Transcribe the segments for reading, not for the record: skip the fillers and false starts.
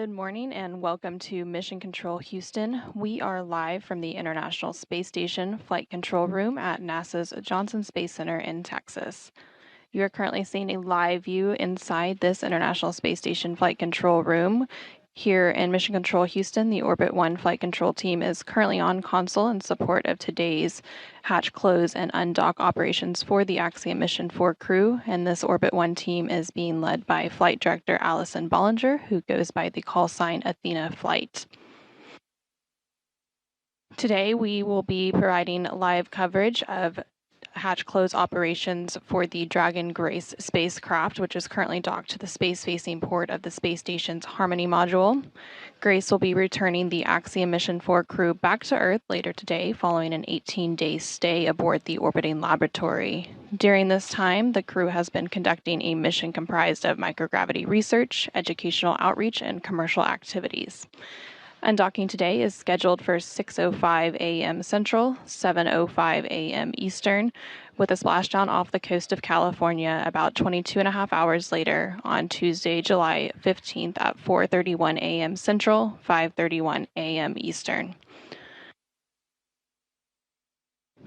Good morning and welcome to Mission Control Houston. We are live from the International Space Station Flight Control Room at NASA's Johnson Space Center in Texas. You are currently seeing a live view inside this International Space Station Flight Control Room. Here in Mission Control Houston, the Orbit 1 flight control team is currently on console in support of today's hatch close and undock operations for the Axiom Mission 4 crew, and this Orbit 1 team is being led by Flight Director Allison Bollinger, who goes by the call sign Athena Flight. Today, we will be providing live coverage of hatch close operations for the Dragon Grace spacecraft, which is currently docked to the space-facing port of the space station's Harmony module. Grace will be returning the Axiom Mission 4 crew back to Earth later today, following an 18-day stay aboard the orbiting laboratory. During this time, the crew has been conducting a mission comprised of microgravity research, educational outreach, and commercial activities. Undocking today is scheduled for 6:05 a.m. Central, 7:05 a.m. Eastern, with a splashdown off the coast of California about 22 and a half hours later on Tuesday, July 15th at 4:31 a.m. Central, 5:31 a.m. Eastern.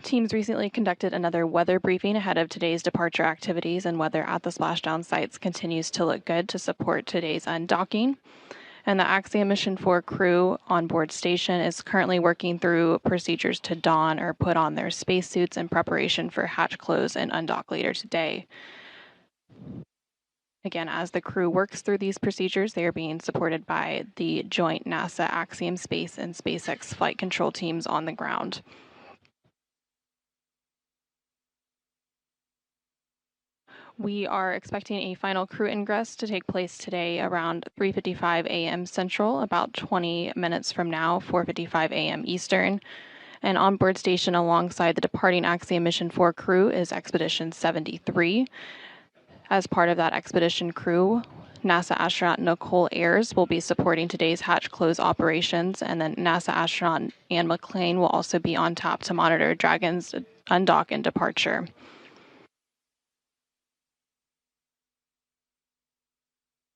Teams recently conducted another weather briefing ahead of today's departure activities, and weather at the splashdown sites continues to look good to support today's undocking. And the Axiom Mission 4 crew on board station is currently working through procedures to don or put on their spacesuits in preparation for hatch close and undock later today. Again, as the crew works through these procedures, they are being supported by the joint NASA Axiom Space and SpaceX flight control teams on the ground. We are expecting a final crew ingress to take place today around 3:55 a.m. Central, about 20 minutes from now, 4:55 a.m. Eastern. And on board station alongside the departing Axiom Mission 4 crew is Expedition 73. As part of that expedition crew, NASA astronaut Nicole Ayers will be supporting today's hatch close operations, and then NASA astronaut Ann McClain will also be on tap to monitor Dragon's undock and departure.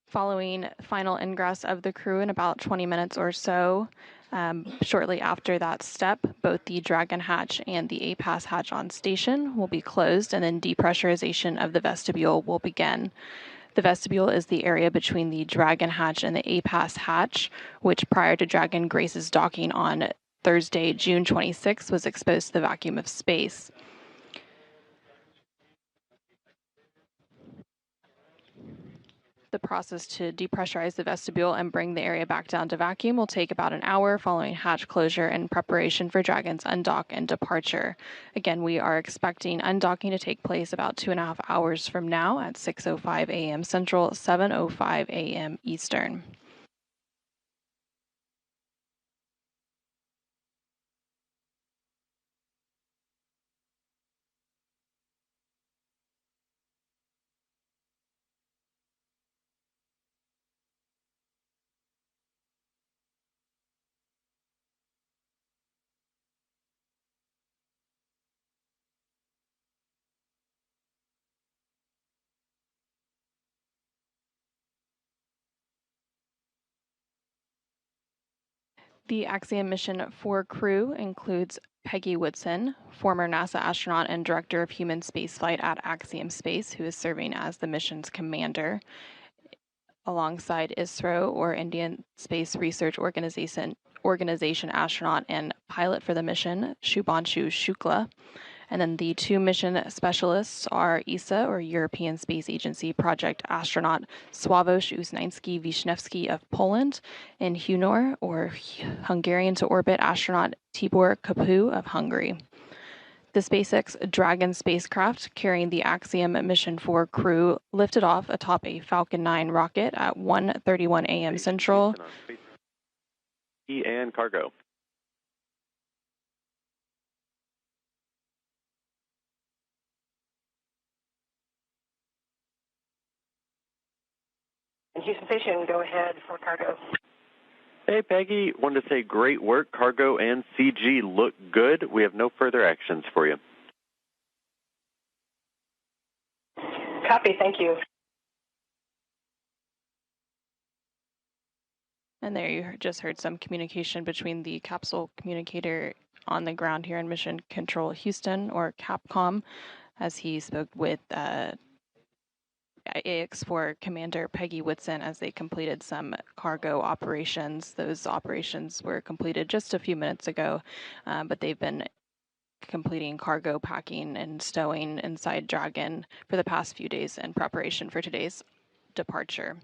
Following final ingress of the crew in about 20 minutes or so, shortly after that step, both the Dragon hatch and the APAS hatch on station will be closed, and then depressurization of the vestibule will begin. The vestibule is the area between the Dragon hatch and the APAS hatch, which prior to Dragon Grace's docking on Thursday, June 26, was exposed to the vacuum of space. The process to depressurize the vestibule and bring the area back down to vacuum will take about an hour following hatch closure and preparation for Dragon's undock and departure. Again, we are expecting undocking to take place about 2.5 hours from now at 6:05 a.m. Central, 7:05 a.m. Eastern. The Axiom Mission 4 crew includes Peggy Woodson, former NASA astronaut and director of human spaceflight at Axiom Space, who is serving as the mission's commander, alongside ISRO, or Indian Space Research Organization astronaut and pilot for the mission, Shubhanshu Shukla. And then the two mission specialists are ESA, or European Space Agency project astronaut Sławosz Uznański-Wiśniewski of Poland, and HUNOR, or Hungarian to orbit astronaut Tibor Kapu of Hungary. The SpaceX Dragon spacecraft carrying the Axiom Mission 4 crew lifted off atop a Falcon 9 rocket at 1:31 a.m. Central. And cargo. Houston Station, go ahead for cargo. Hey, Peggy. Wanted to say great work. Cargo and CG look good. We have no further actions for you. Copy, thank you. And there you just heard some communication between the capsule communicator on the ground here in Mission Control Houston, or CAPCOM, as he spoke with AX4 Commander Peggy Whitson as they completed some cargo operations. Those operations were completed just a few minutes ago, but they've been completing cargo packing and stowing inside Dragon for the past few days in preparation for today's departure.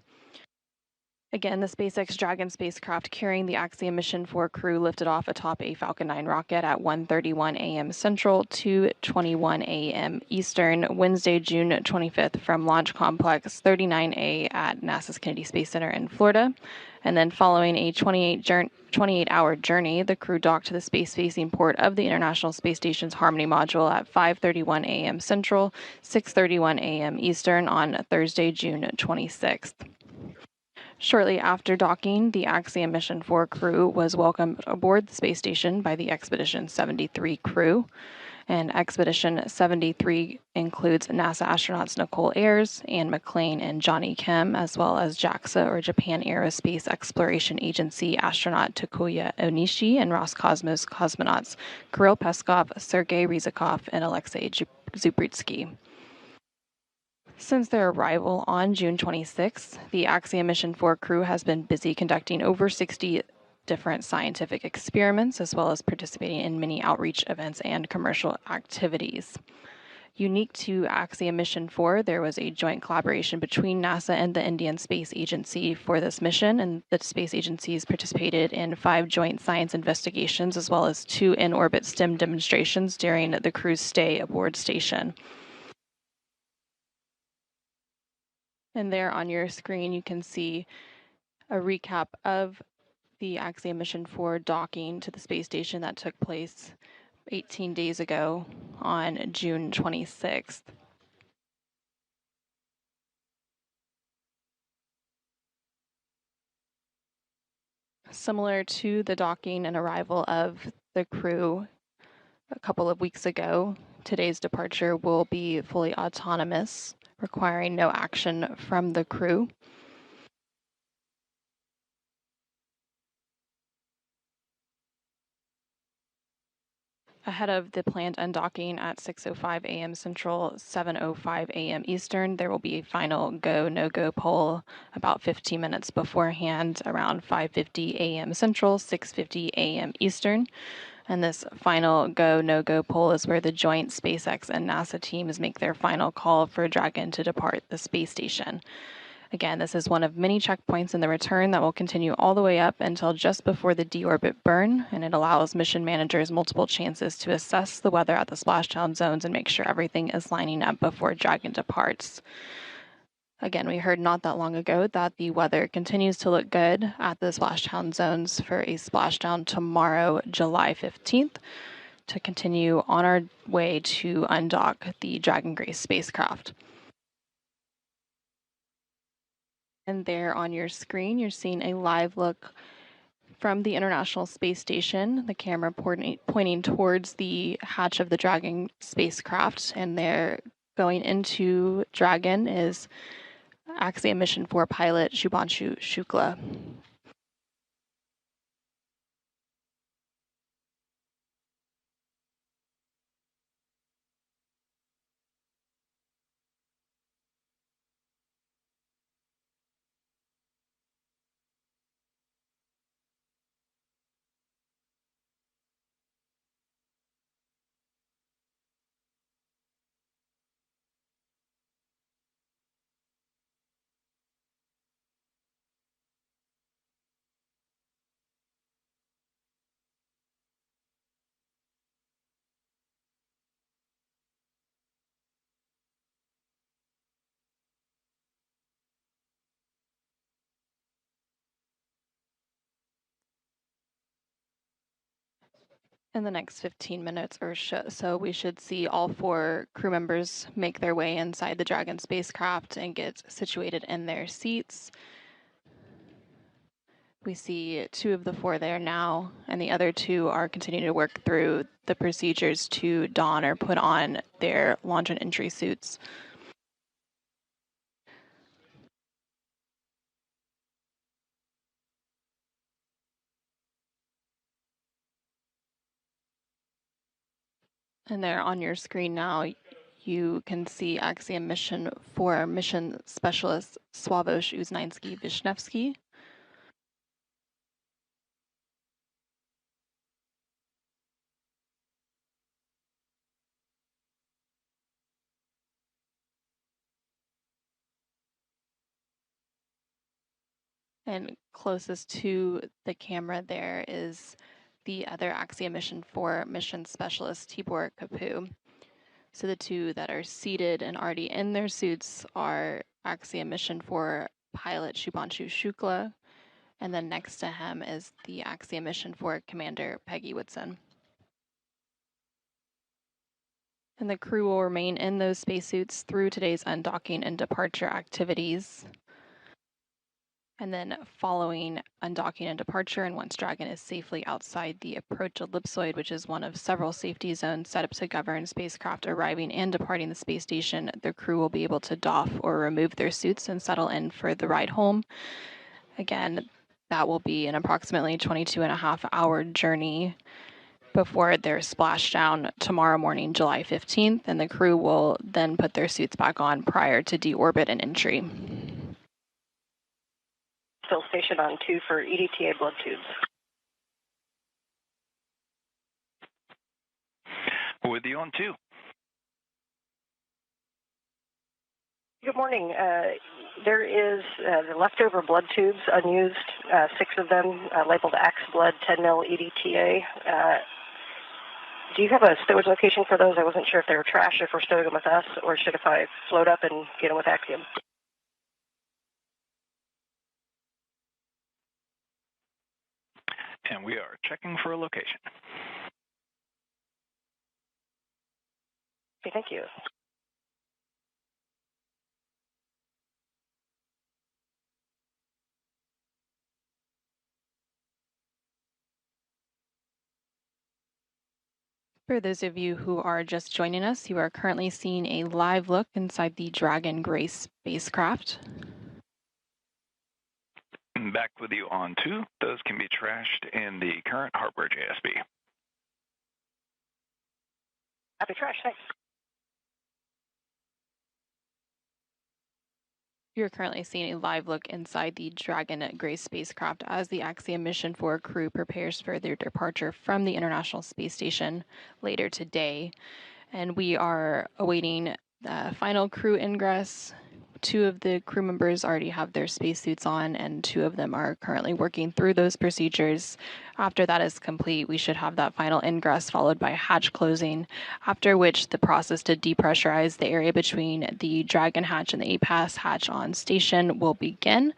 Again, the SpaceX Dragon spacecraft carrying the Axiom Mission 4 crew lifted off atop a Falcon 9 rocket at 1:31 a.m. Central, 2:21 a.m. Eastern, Wednesday, June 25th, from Launch Complex 39A at NASA's Kennedy Space Center in Florida. And then following a 28-hour journey, the crew docked to the space-facing port of the International Space Station's Harmony module at 5:31 a.m. Central, 6:31 a.m. Eastern on Thursday, June 26th. Shortly after docking, the Axiom Mission 4 crew was welcomed aboard the space station by the Expedition 73 crew. And Expedition 73 includes NASA astronauts Nicole Ayers, Anne McClain, and Johnny Kim, as well as JAXA, or Japan Aerospace Exploration Agency, astronaut Takuya Onishi, and Roscosmos cosmonauts Kirill Peskov, Sergei Ryzhikov, and Alexei Zubritsky. Since their arrival on June 26th, the Axiom Mission 4 crew has been busy conducting over 60 different scientific experiments, as well as participating in many outreach events and commercial activities. Unique to Axiom Mission 4, there was a joint collaboration between NASA and the Indian Space Agency for this mission, and the space agencies participated in 5 joint science investigations, as well as 2 in-orbit STEM demonstrations during the crew's stay aboard station. And there on your screen, you can see a recap of the Axiom Mission 4 docking to the space station that took place 18 days ago on June 26th. Similar to the docking and arrival of the crew a couple of weeks ago, today's departure will be fully autonomous, requiring no action from the crew. Ahead of the planned undocking at 6:05 a.m. Central, 7:05 a.m. Eastern, there will be a final go, no-go poll about 15 minutes beforehand, around 5:50 a.m. Central, 6:50 a.m. Eastern. And this final go, no-go poll is where the joint SpaceX and NASA teams make their final call for Dragon to depart the space station. Again, this is one of many checkpoints in the return that will continue all the way up until just before the deorbit burn, and it allows mission managers multiple chances to assess the weather at the splashdown zones and make sure everything is lining up before Dragon departs. Again, we heard not that long ago that the weather continues to look good at the splashdown zones for a splashdown tomorrow, July 15th, to continue on our way to undock the Dragon Grace spacecraft. And there on your screen, you're seeing a live look from the International Space Station, the camera pointing towards the hatch of the Dragon spacecraft. And there going into Dragon is Axiom Mission 4 pilot Shubhanshu Shukla. In the next 15 minutes or so, we should see all 4 crew members make their way inside the Dragon spacecraft and get situated in their seats. We see 2 of the 4 there now, and the other 2 are continuing to work through the procedures to don or put on their launch and entry suits. And there on your screen now, you can see Axiom Mission 4 Mission Specialist Sławosz Uznański-Wiśniewski. And closest to the camera there is the other Axiom Mission 4 Mission Specialist Tibor Kapu. So the two that are seated and already in their suits are Axiom Mission 4 pilot Shubhanshu Shukla, and then next to him is the Axiom Mission 4 Commander Peggy Woodson. And the crew will remain in those spacesuits through today's undocking and departure activities. And then following undocking and departure, and once Dragon is safely outside the approach ellipsoid, which is one of several safety zones set up to govern spacecraft arriving and departing the space station, the crew will be able to doff or remove their suits and settle in for the ride home. Again, that will be an approximately 22.5-hour journey before they're splashdown tomorrow morning, July 15th, and the crew will then put their suits back on prior to deorbit and entry. Still stationed on 2 for EDTA blood tubes. With you on 2. Good morning. There is the leftover blood tubes, unused, 6 of them labeled Ax blood 10 mil EDTA. Do you have a stowage location for those? I wasn't sure if they were trash, if we're stowing them with us, or should if I float up and get them with Axiom. And we are checking for a location. Okay, thank you. For those of you who are just joining us, you are currently seeing a live look inside the Dragon Grace spacecraft. Back with you on 2. Those can be trashed in the current hardware JSB. Happy trash, thanks. You're currently seeing a live look inside the Dragon Grace spacecraft as the Axiom Mission 4 crew prepares for their departure from the International Space Station later today. And we are awaiting the final crew ingress. 2 of the crew members already have their spacesuits on, and 2 of them are currently working through those procedures. After that is complete, we should have that final ingress followed by hatch closing, after which the process to depressurize the area between the Dragon hatch and the APAS hatch on station will begin.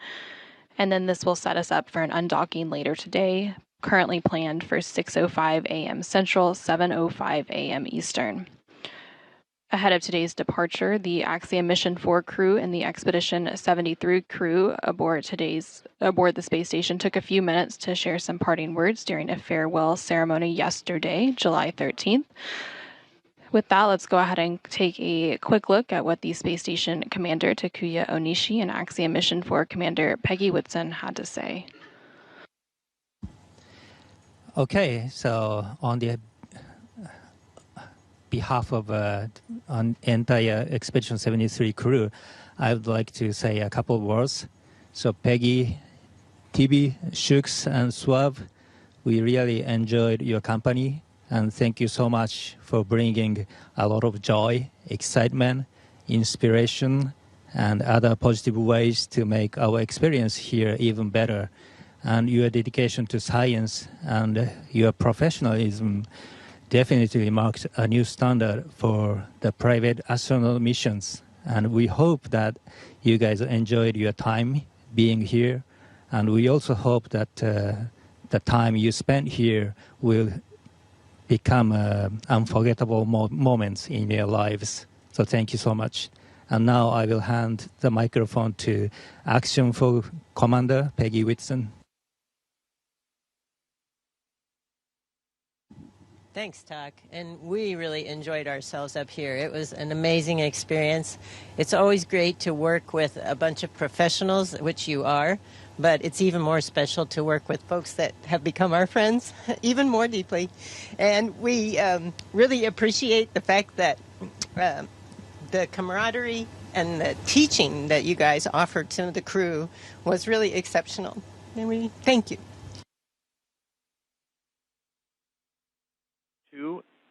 And then this will set us up for an undocking later today, currently planned for 6:05 a.m. Central, 7:05 a.m. Eastern. Ahead of today's departure, the Axiom Mission 4 crew and the Expedition 73 crew aboard the space station took a few minutes to share some parting words during a farewell ceremony yesterday, July 13th. With that, let's go ahead and take a quick look at what the space station commander, Takuya Onishi, and Axiom Mission 4 commander, Peggy Woodson, had to say. Okay, so on the behalf of an entire Expedition 73 crew, I would like to say a couple of words. So Peggy, Tibi, Shuks, and Swav, we really enjoyed your company, and thank you so much for bringing a lot of joy, excitement, inspiration, and other positive ways to make our experience here even better. And your dedication to science and your professionalism definitely marked a new standard for the private astronaut missions. And we hope that you guys enjoyed your time being here. And we also hope that the time you spent here will become unforgettable moments in your lives. So thank you so much. And now I will hand the microphone to Axiom 4 Commander Peggy Woodson. Thanks, Talk. And we really enjoyed ourselves up here. It was an amazing experience. It's always great to work with a bunch of professionals, which you are, but it's even more special to work with folks that have become our friends even more deeply. And we really appreciate the fact that the camaraderie and the teaching that you guys offered to the crew was really exceptional. And we thank you.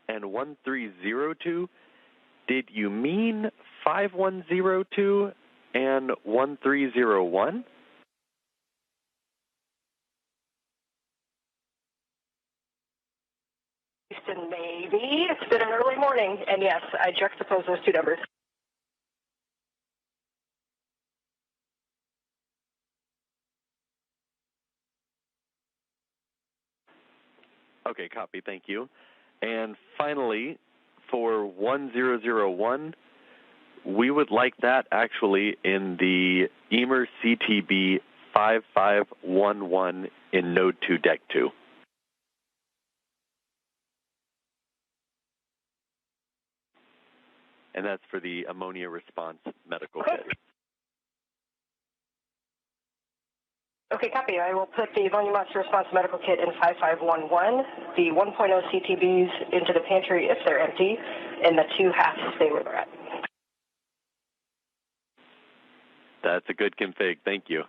and 1302. Did you mean 5102 and 1301? Houston, maybe. It's been an early morning, and yes, I juxtapose those two numbers. Okay, copy. Thank you. And finally, for 1001, we would like that actually in the EMER CTB 5511 in Node 2, Deck 2. And that's for the ammonia response medical kit. Okay, copy. I will put the ammonia response medical kit in 5511, the 1.0 CTBs into the pantry if they're empty, and the 2 halves stay where they're at. That's a good config. Thank you.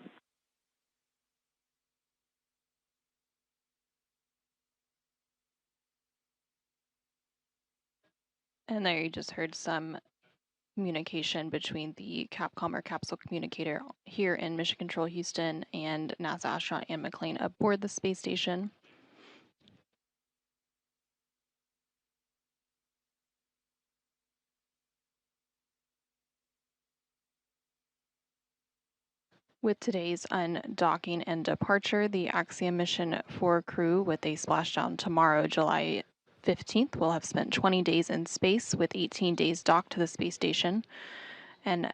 And there you just heard some communication between the Capcom or capsule communicator here in Mission Control Houston and NASA astronaut Anne McClain aboard the space station. With today's undocking and departure, the Axiom mission for crew with a splashdown tomorrow, July 15th, will have spent 20 days in space with 18 days docked to the space station. And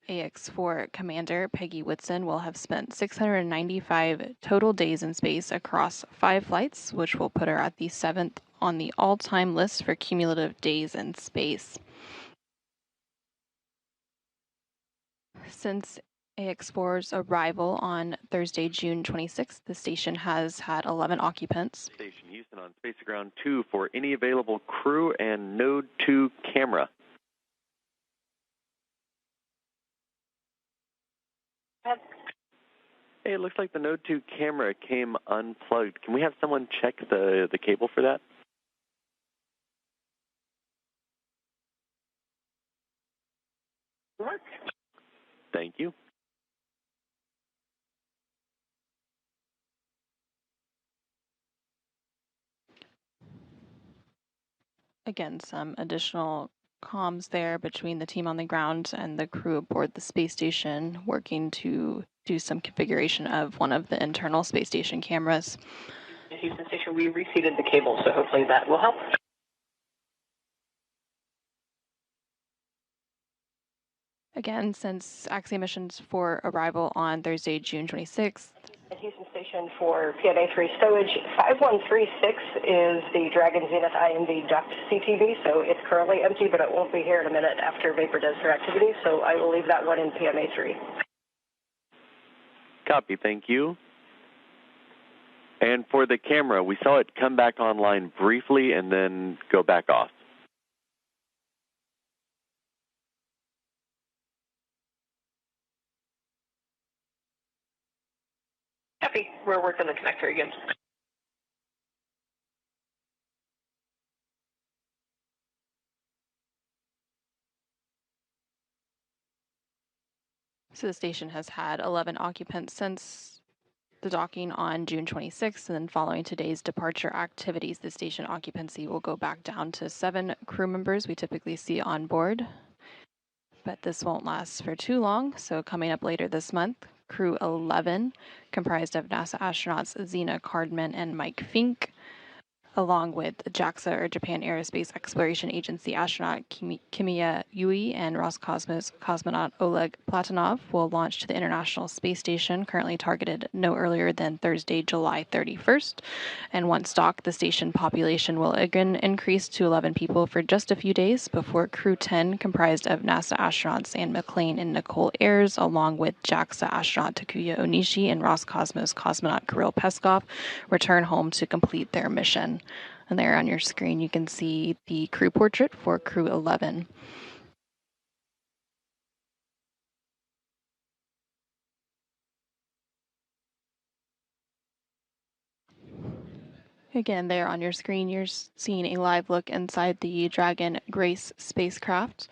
AX-4 commander Peggy Whitson will have spent 695 total days in space across 5 flights, which will put her at the 7th on the all-time list for cumulative days in space. Since AX-4's arrival on Thursday, June 26th, the station has had 11 occupants. Station Houston on Space Ground 2 for any available crew and Node 2 camera. Hey, it looks like the Node 2 camera came unplugged. Can we have someone check the cable for that? Thank you. Again, some additional comms there between the team on the ground and the crew aboard the space station, working to do some configuration of one of the internal space station cameras. Houston Station, we reseated the cable, so hopefully that will help. Again, since Axiom missions for arrival on Thursday, June 26th. At Houston Station for PMA3 stowage, 5136 is the Dragon Zenith IMV duct CTV, so it's currently empty, but it won't be here in a minute after Vapor does their activity, so I will leave that one in PMA3. Copy, thank you. And for the camera, we saw it come back online briefly and then go back off. Copy. We're working the connector again. So the station has had 11 occupants since the docking on June 26th, and then following today's departure activities, the station occupancy will go back down to 7 crew members we typically see on board. But this won't last for too long, so coming up later this month, Crew 11, comprised of NASA astronauts Zena Cardman and Mike Fink, along with JAXA, or Japan Aerospace Exploration Agency astronaut Kimiya Yui and Roscosmos cosmonaut Oleg Platonov will launch to the International Space Station, currently targeted no earlier than Thursday, July 31st. And once docked, the station population will again increase to 11 people for just a few days before Crew 10, comprised of NASA astronauts Anne McClain and Nicole Ayers, along with JAXA astronaut Takuya Onishi and Roscosmos cosmonaut Kirill Peskov, return home to complete their mission. And there on your screen, you can see the crew portrait for Crew 11. Again, there on your screen, you're seeing a live look inside the Dragon Grace spacecraft.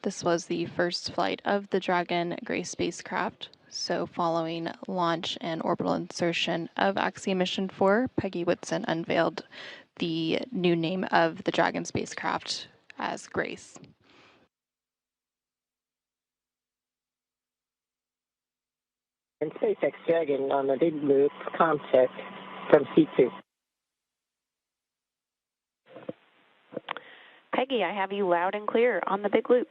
This was the first flight of the Dragon Grace spacecraft. So following launch and orbital insertion of Axiom Mission 4, Peggy Whitson unveiled the new name of the Dragon spacecraft as Grace. And SpaceX Dragon on the big loop concept from C2. Peggy, I have you loud and clear on the big loop.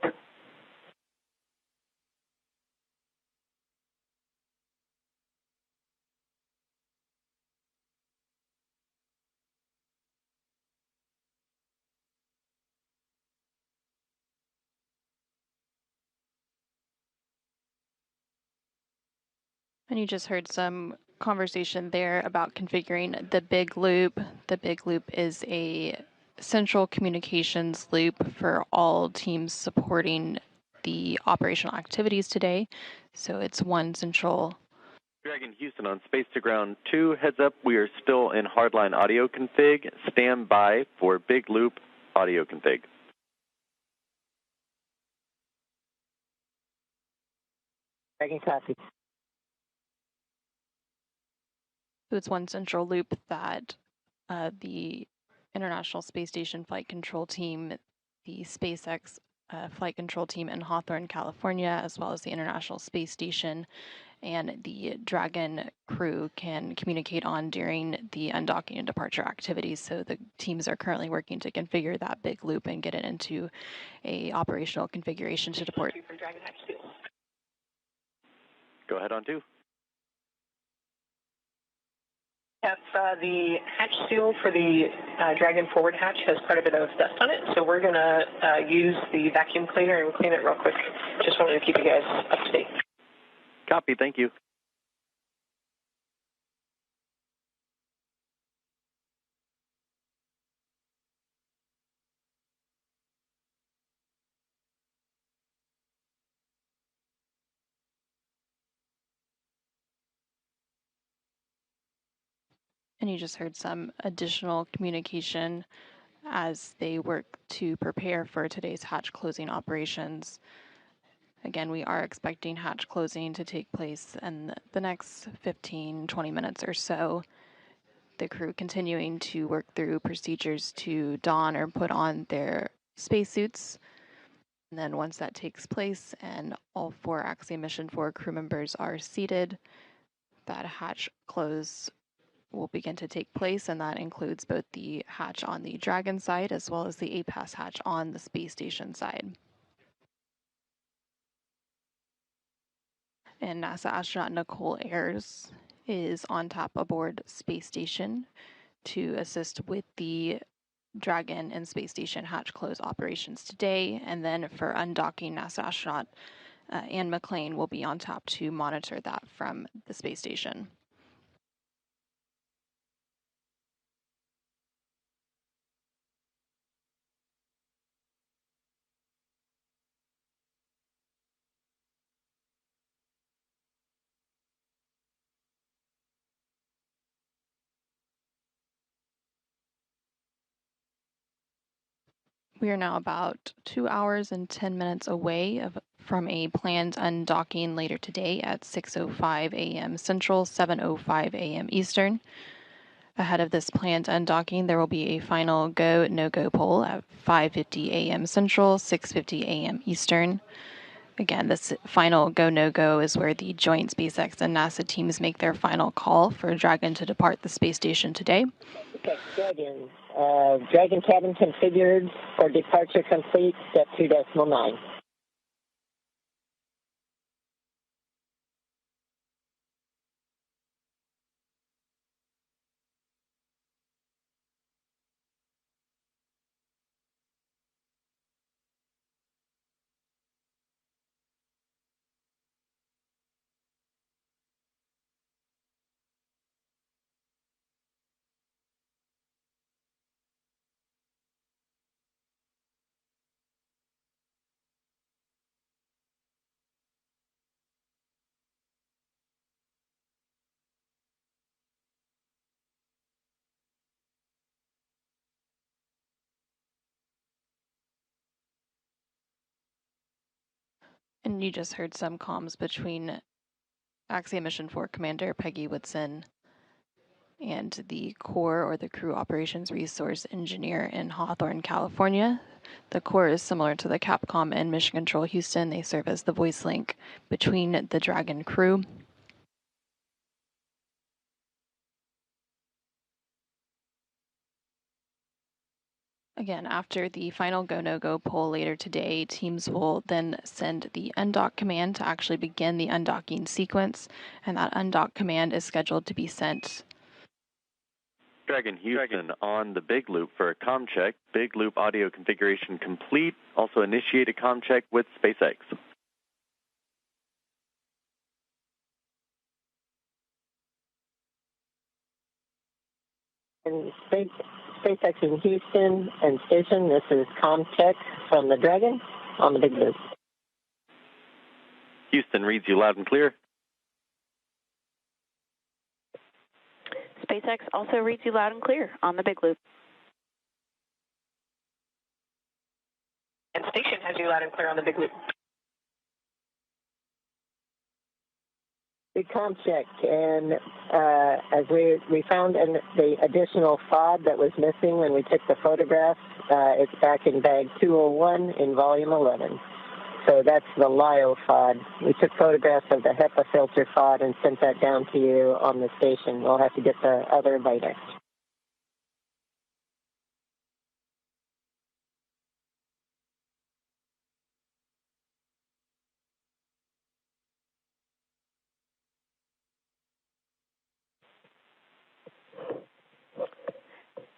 And you just heard some conversation there about configuring the big loop. The big loop is a central communications loop for all teams supporting the operational activities today. So it's one central. Dragon Houston on Space to Ground 2. Heads up, we are still in hardline audio config. Stand by for big loop audio config. Dragon copy. So it's one central loop that the International Space Station Flight Control Team, the SpaceX Flight Control Team in Hawthorne, California, as well as the International Space Station and the Dragon crew can communicate on during the undocking and departure activities. So the teams are currently working to configure that big loop and get it into a operational configuration to depart. Go ahead on 2. Yes, the hatch seal for the Dragon forward hatch has quite a bit of dust on it, so we're going to use the vacuum cleaner and clean it real quick. Just wanted to keep you guys up to date. Copy, thank you. And you just heard some additional communication as they work to prepare for today's hatch closing operations. Again, we are expecting hatch closing to take place in the next 15-20 minutes or so. The crew continuing to work through procedures to don or put on their spacesuits. And then once that takes place and all 4 Axiom Mission 4 crew members are seated, that hatch close will begin to take place, and that includes both the hatch on the Dragon side as well as the APAS hatch on the space station side. And NASA astronaut Nicole Ayers is on tap aboard space station to assist with the Dragon and space station hatch close operations today. And then for undocking, NASA astronaut Anne McClain will be on tap to monitor that from the space station. We are now about 2 hours and 10 minutes away from a planned undocking later today at 6:05 a.m. Central, 7:05 a.m. Eastern. Ahead of this planned undocking, there will be a final go, no-go poll at 5:50 a.m. Central, 6:50 a.m. Eastern. Again, this final go, no-go is where the joint SpaceX and NASA teams make their final call for Dragon to depart the space station today. Okay, Dragon. Dragon cabin configured for departure complete, step 2.9. And you just heard some comms between Axiom Mission 4 Commander Peggy Whitson and the Core, or the Crew Operations Resource Engineer in Hawthorne, California. The Core is similar to the Capcom in Mission Control Houston. They serve as the voice link between the Dragon crew. Again, after the final go, no-go poll later today, teams will then send the undock command to actually begin the undocking sequence, and that undock command is scheduled to be sent. Dragon Houston on the Big Loop for a comm check. Big Loop audio configuration complete. Also initiate a comm check with SpaceX. And SpaceX in Houston and station, this is ComTech from the Dragon on the Big Loop. Houston reads you loud and clear. SpaceX also reads you loud and clear on the Big Loop. And station has you loud and clear on the Big Loop. Big comm check, and as we found the additional FOD that was missing when we took the photographs, it's back in bag 201 in volume 11. So that's the LIO FOD. We took photographs of the HEPA filter FOD and sent that down to you on the station. We'll have to get the other later.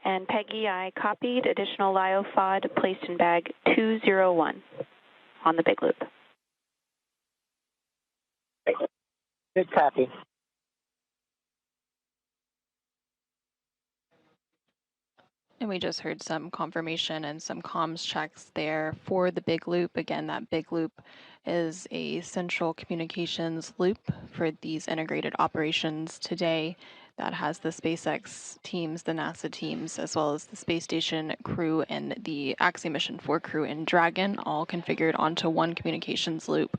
And Peggy, I copied additional LIO FOD placed in bag 201 on the Big Loop. Good copy. And we just heard some confirmation and some comms checks there for the Big Loop. Again, that Big Loop is a central communications loop for these integrated operations today that has the SpaceX teams, the NASA teams, as well as the space station crew and the Axiom Mission 4 crew in Dragon, all configured onto one communications loop.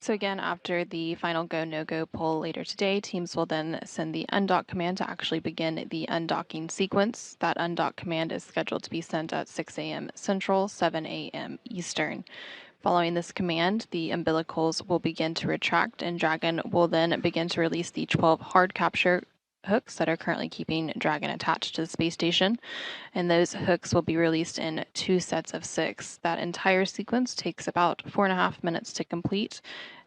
So again, after the final go, no-go poll later today, teams will then send the undock command to actually begin the undocking sequence. That undock command is scheduled to be sent at 6 a.m. Central, 7 a.m. Eastern. Following this command, the umbilicals will begin to retract, and Dragon will then begin to release the 12 hard capture hooks that are currently keeping Dragon attached to the space station, and those hooks will be released in 2 sets of 6. That entire sequence takes about 4.5 minutes to complete,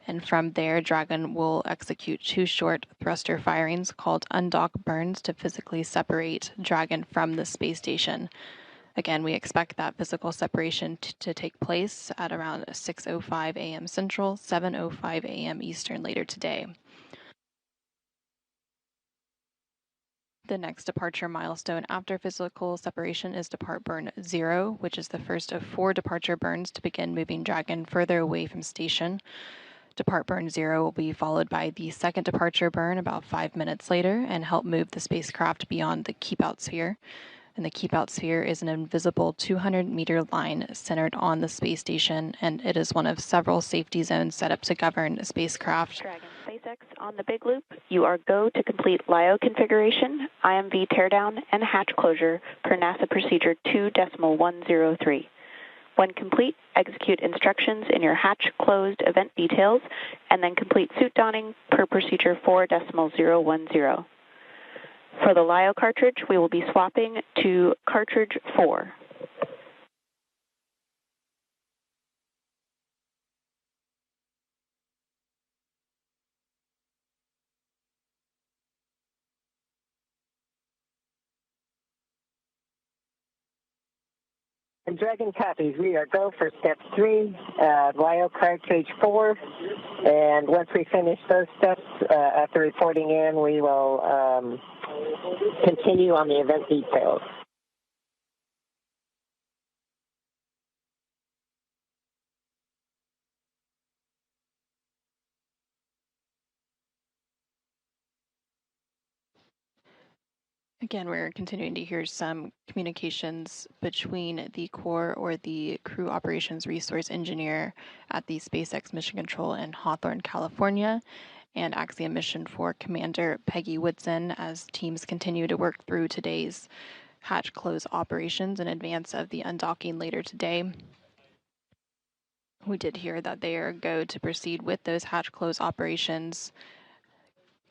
and from there, Dragon will execute 2 short thruster firings called undock burns to physically separate Dragon from the space station. Again, we expect that physical separation to take place at around 6:05 a.m. Central, 7:05 a.m. Eastern later today. The next departure milestone after physical separation is depart burn 0, which is the first of 4 departure burns to begin moving Dragon further away from station. Depart burn 0 will be followed by the second departure burn about 5 minutes later and help move the spacecraft beyond the keep-out sphere. And the keep-out sphere is an invisible 200-meter line centered on the space station, and it is one of several safety zones set up to govern the spacecraft SpaceX on the big loop, you are go to complete LIO configuration, IMV teardown, and hatch closure per NASA procedure 2.103. When complete, execute instructions in your hatch closed event details, and then complete suit donning per procedure 4.010. For the LIO cartridge, we will be swapping to cartridge 4. And Dragon copies, we are go for step 3, LIO cartridge 4, and once we finish those steps, after reporting in, we will continue on the event details. Again, we're continuing to hear some communications between the core or the crew operations resource engineer at the SpaceX Mission Control in Hawthorne, California, and Axiom Mission 4 Commander Peggy Woodson as teams continue to work through today's hatch close operations in advance of the undocking later today. We did hear that they are go to proceed with those hatch close operations,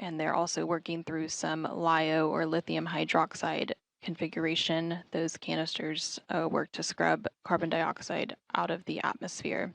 and they're also working through some LiO or lithium hydroxide configuration. Those canisters work to scrub carbon dioxide out of the atmosphere.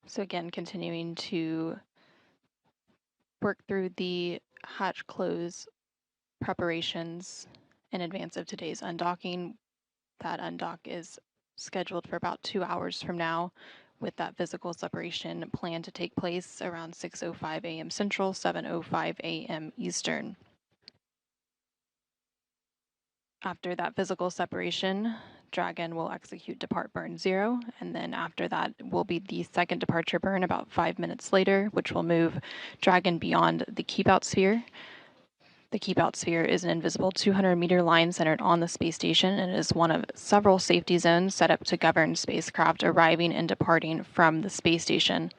So again, continuing to work through the hatch close preparations in advance of today's undocking. That undock is scheduled for about 2 hours from now, with that physical separation planned to take place around 6:05 a.m. Central, 7:05 a.m. Eastern. After that physical separation, Dragon will execute depart burn 0, and then after that will be the second departure burn about 5 minutes later, which will move Dragon beyond the keep out sphere. The keep out sphere is an invisible 200-meter line centered on the space station, and it is one of several safety zones set up to govern spacecraft arriving and departing from the space station.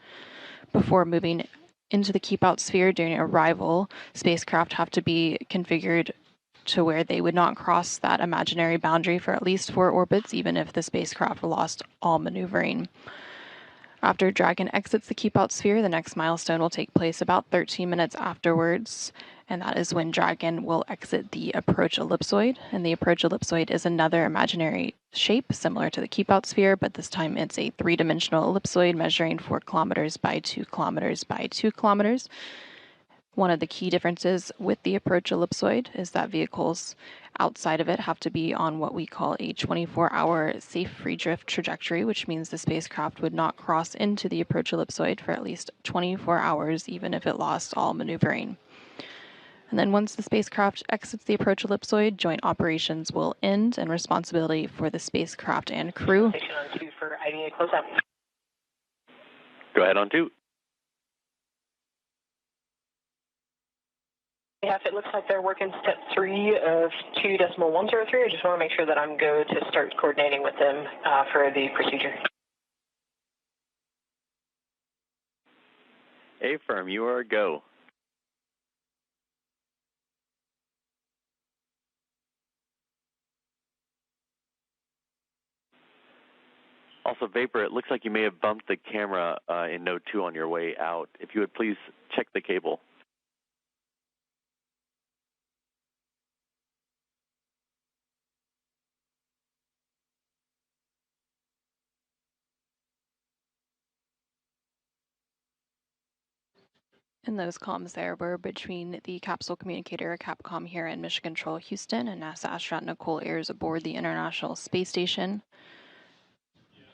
Before moving into the keep out sphere during arrival, spacecraft have to be configured to where they would not cross that imaginary boundary for at least 4 orbits, even if the spacecraft lost all maneuvering. After Dragon exits the keep out sphere, the next milestone will take place about 13 minutes afterwards, and that is when Dragon will exit the approach ellipsoid. And the approach ellipsoid is another imaginary shape similar to the keep out sphere, but this time it's a 3-dimensional ellipsoid measuring 4 kilometers by 2 kilometers by 2 kilometers. One of the key differences with the approach ellipsoid is that vehicles outside of it have to be on what we call a 24-hour safe free drift trajectory, which means the spacecraft would not cross into the approach ellipsoid for at least 24 hours, even if it lost all maneuvering. And then once the spacecraft exits the approach ellipsoid, joint operations will end, and responsibility for the spacecraft and crew. Go ahead on 2. Yeah, it looks like they're working step 3 of 2.103. I just want to make sure that I'm go to start coordinating with them for the procedure. A-firm, you are go. Also, Vapor, it looks like you may have bumped the camera in Node 2 on your way out. If you would please check the cable. And those comms there were between the capsule communicator Capcom here in Mission Control, Houston, and NASA astronaut Nicole Ayers aboard the International Space Station.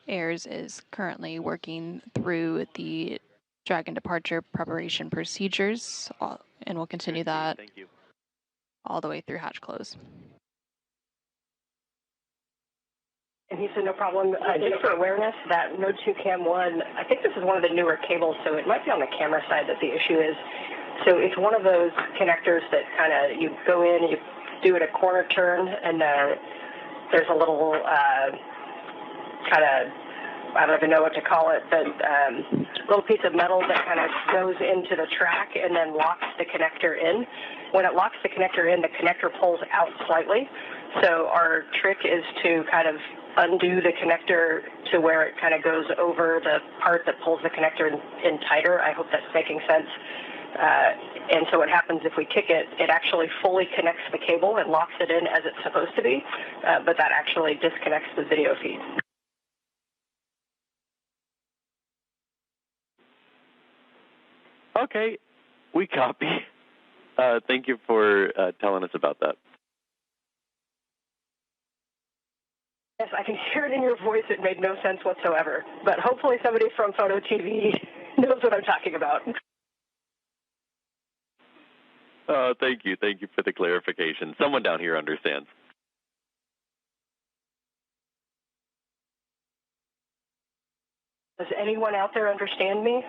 Ayers is currently working through the Dragon departure preparation procedures, and we'll continue that all the way through hatch close. And he said, no problem. Just for awareness, that Node 2 Cam 1, I think this is one of the newer cables, so it might be on the camera side that the issue is. So it's one of those connectors that kind of, you go in, you do it a corner turn, and there's a little kind of, I don't even know what to call it, but little piece of metal that kind of goes into the track and then locks the connector in. When it locks the connector in, the connector pulls out slightly. So our trick is to kind of undo the connector to where it kind of goes over the part that pulls the connector in tighter. I hope that's making sense. And so what happens if we kick it, it actually fully connects the cable and locks it in as it's supposed to be, but that actually disconnects the video feed. Okay, we copy. Thank you for telling us about that. Yes, I can hear it in your voice. It made no sense whatsoever. But hopefully somebody from Photo TV knows what I'm talking about. Thank you. Thank you for the clarification. Someone down here understands. Does anyone out there understand me?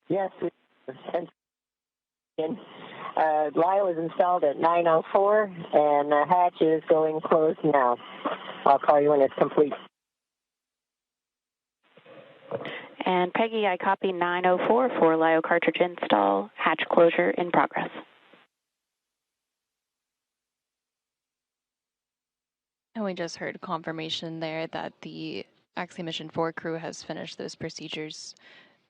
Yes, we understand. LIO is installed at 9:04, and the hatch is going closed now. I'll call you when it's complete. And Peggy, I copy 904 for LIO cartridge install, hatch closure in progress. And we just heard confirmation there that the Axiom Mission 4 crew has finished those procedures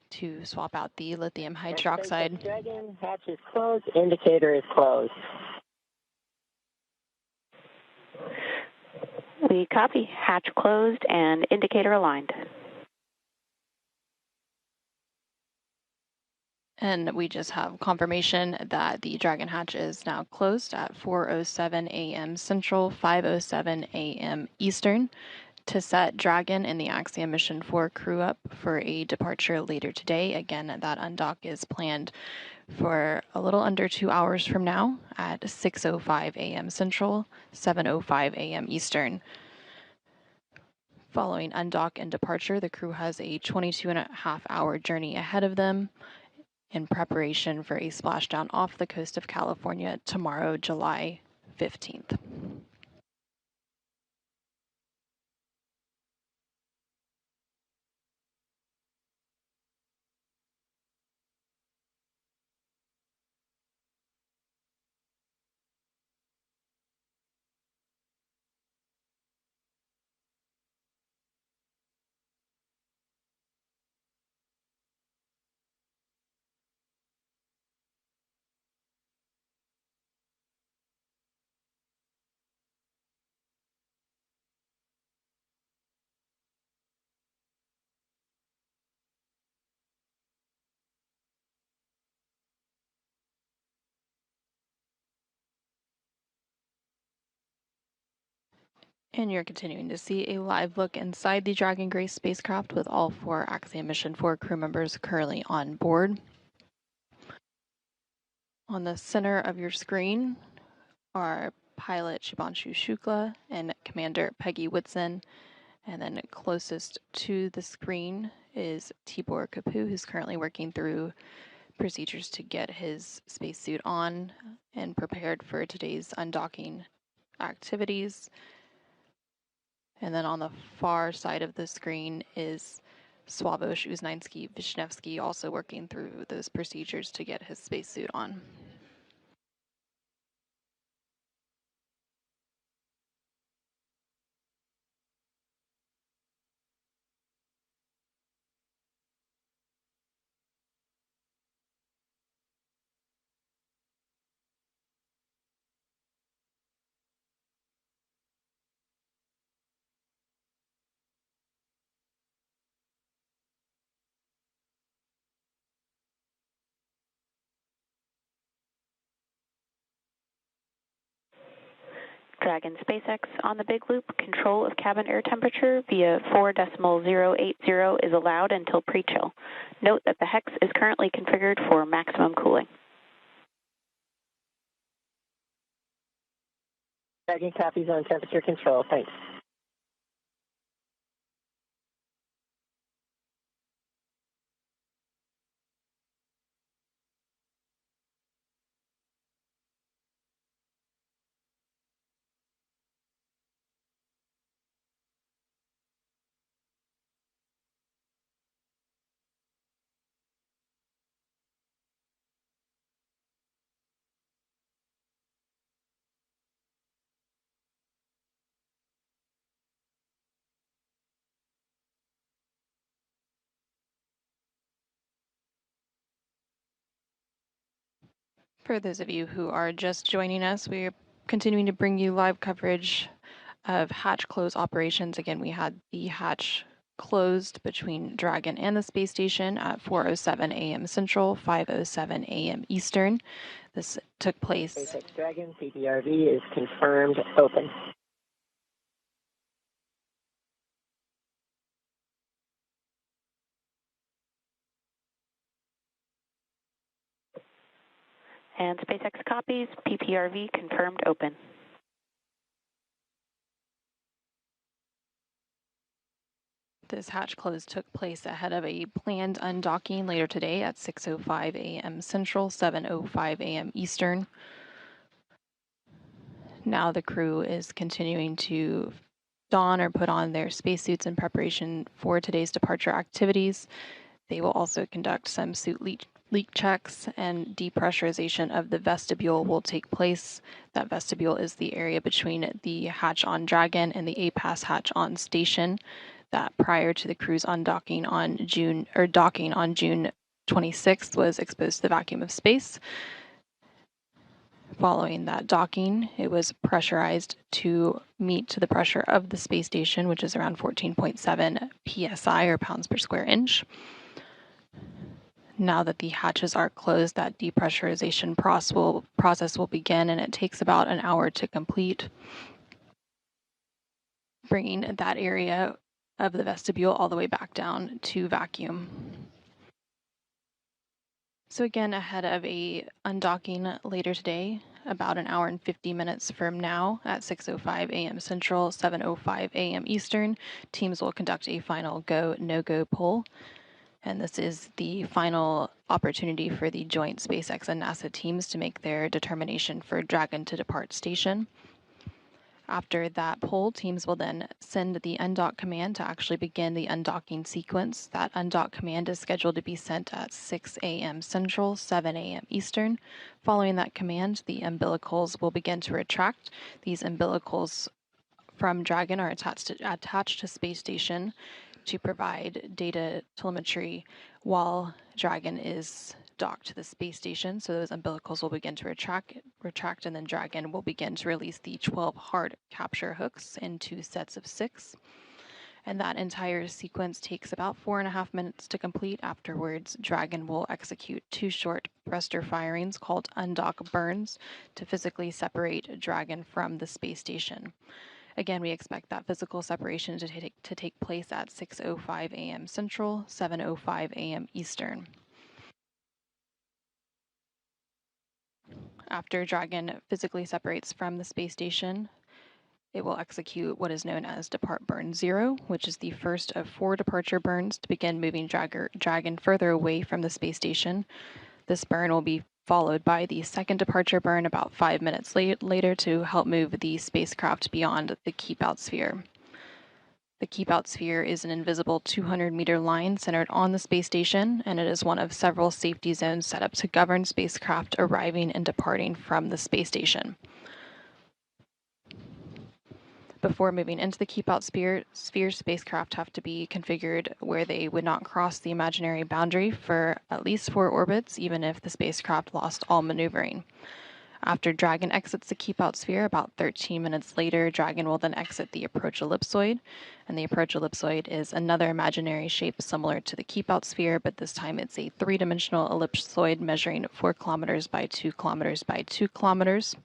to swap out the lithium hydroxide. Dragon, hatch is closed, indicator is closed. We copy, hatch closed and indicator aligned. And we just have confirmation that the Dragon hatch is now closed at 4:07 a.m. Central, 5:07 a.m. Eastern, to set Dragon and the Axiom Mission 4 crew up for a departure later today. Again, that undock is planned for a little under 2 hours from now at 6:05 a.m. Central, 7:05 a.m. Eastern. Following undock and departure, the crew has a 22.5-hour journey ahead of them in preparation for a splashdown off the coast of California tomorrow, July 15th. And you're continuing to see a live look inside the Dragon Grace spacecraft with all 4 Axiom Mission 4 crew members currently on board. On the center of your screen are pilot Shubhanshu Shukla and Commander Peggy Whitson. And then closest to the screen is Tibor Kapu, who's currently working through procedures to get his spacesuit on and prepared for today's undocking activities. And then on the far side of the screen is Sławosz Uznański-Wiśniewski, also working through those procedures to get his spacesuit on. Dragon SpaceX on the big loop, control of cabin air temperature via 4.080 is allowed until pre-chill. Note that the hex is currently configured for maximum cooling. Dragon copies on temperature control. Thanks. For those of you who are just joining us, we are continuing to bring you live coverage of hatch close operations. Again, we had the hatch closed between Dragon and the space station at 4:07 a.m. Central, 5:07 a.m. Eastern. This took place. SpaceX Dragon PPRV is confirmed open. And SpaceX copies, PPRV confirmed open. This hatch close took place ahead of a planned undocking later today at 6:05 a.m. Central, 7:05 a.m. Eastern. Now the crew is continuing to don or put on their spacesuits in preparation for today's departure activities. They will also conduct some suit leak checks, and depressurization of the vestibule will take place. That vestibule is the area between the hatch on Dragon and the A-Pass hatch on station that prior to the crew's undocking on June 26th was exposed to the vacuum of space. Following that docking, it was pressurized to meet to the pressure of the space station, which is around 14.7 psi or pounds per square inch. Now that the hatches are closed, that depressurization process will begin, and it takes about an hour to complete, bringing that area of the vestibule all the way back down to vacuum. So again, ahead of a undocking later today, about an hour and 50 minutes from now at 6:05 a.m. Central, 7:05 a.m. Eastern, teams will conduct a final go, no-go poll. And this is the final opportunity for the joint SpaceX and NASA teams to make their determination for Dragon to depart station. After that poll, teams will then send the undock command to actually begin the undocking sequence. That undock command is scheduled to be sent at 6 a.m. Central, 7 a.m. Eastern. Following that command, the umbilicals will begin to retract. These umbilicals from Dragon are attached to space station to provide data telemetry while Dragon is docked to the space station. So those umbilicals will begin to retract, and then Dragon will begin to release the 12 hard capture hooks in 2 sets of 6. And that entire sequence takes about 4.5 minutes to complete. Afterwards, Dragon will execute 2 short thruster firings called undock burns to physically separate Dragon from the space station. Again, we expect that physical separation to take place at 6:05 a.m. Central, 7:05 a.m. Eastern. After Dragon physically separates from the space station, it will execute what is known as Depart Burn 0, which is the first of 4 departure burns to begin moving Dragon further away from the space station. This burn will be followed by the second departure burn about 5 minutes later to help move the spacecraft beyond the keep-out sphere. The keep-out sphere is an invisible 200-meter line centered on the space station, and it is one of several safety zones set up to govern spacecraft arriving and departing from the space station. Before moving into the keep-out sphere, spacecraft have to be configured where they would not cross the imaginary boundary for at least 4 orbits, even if the spacecraft lost all maneuvering. After Dragon exits the keep-out sphere, about 13 minutes later, Dragon will then exit the approach ellipsoid, and the approach ellipsoid is another imaginary shape similar to the keep-out sphere, but this time it's a 3-dimensional ellipsoid measuring 4 kilometers by 2 kilometers by 2 kilometers.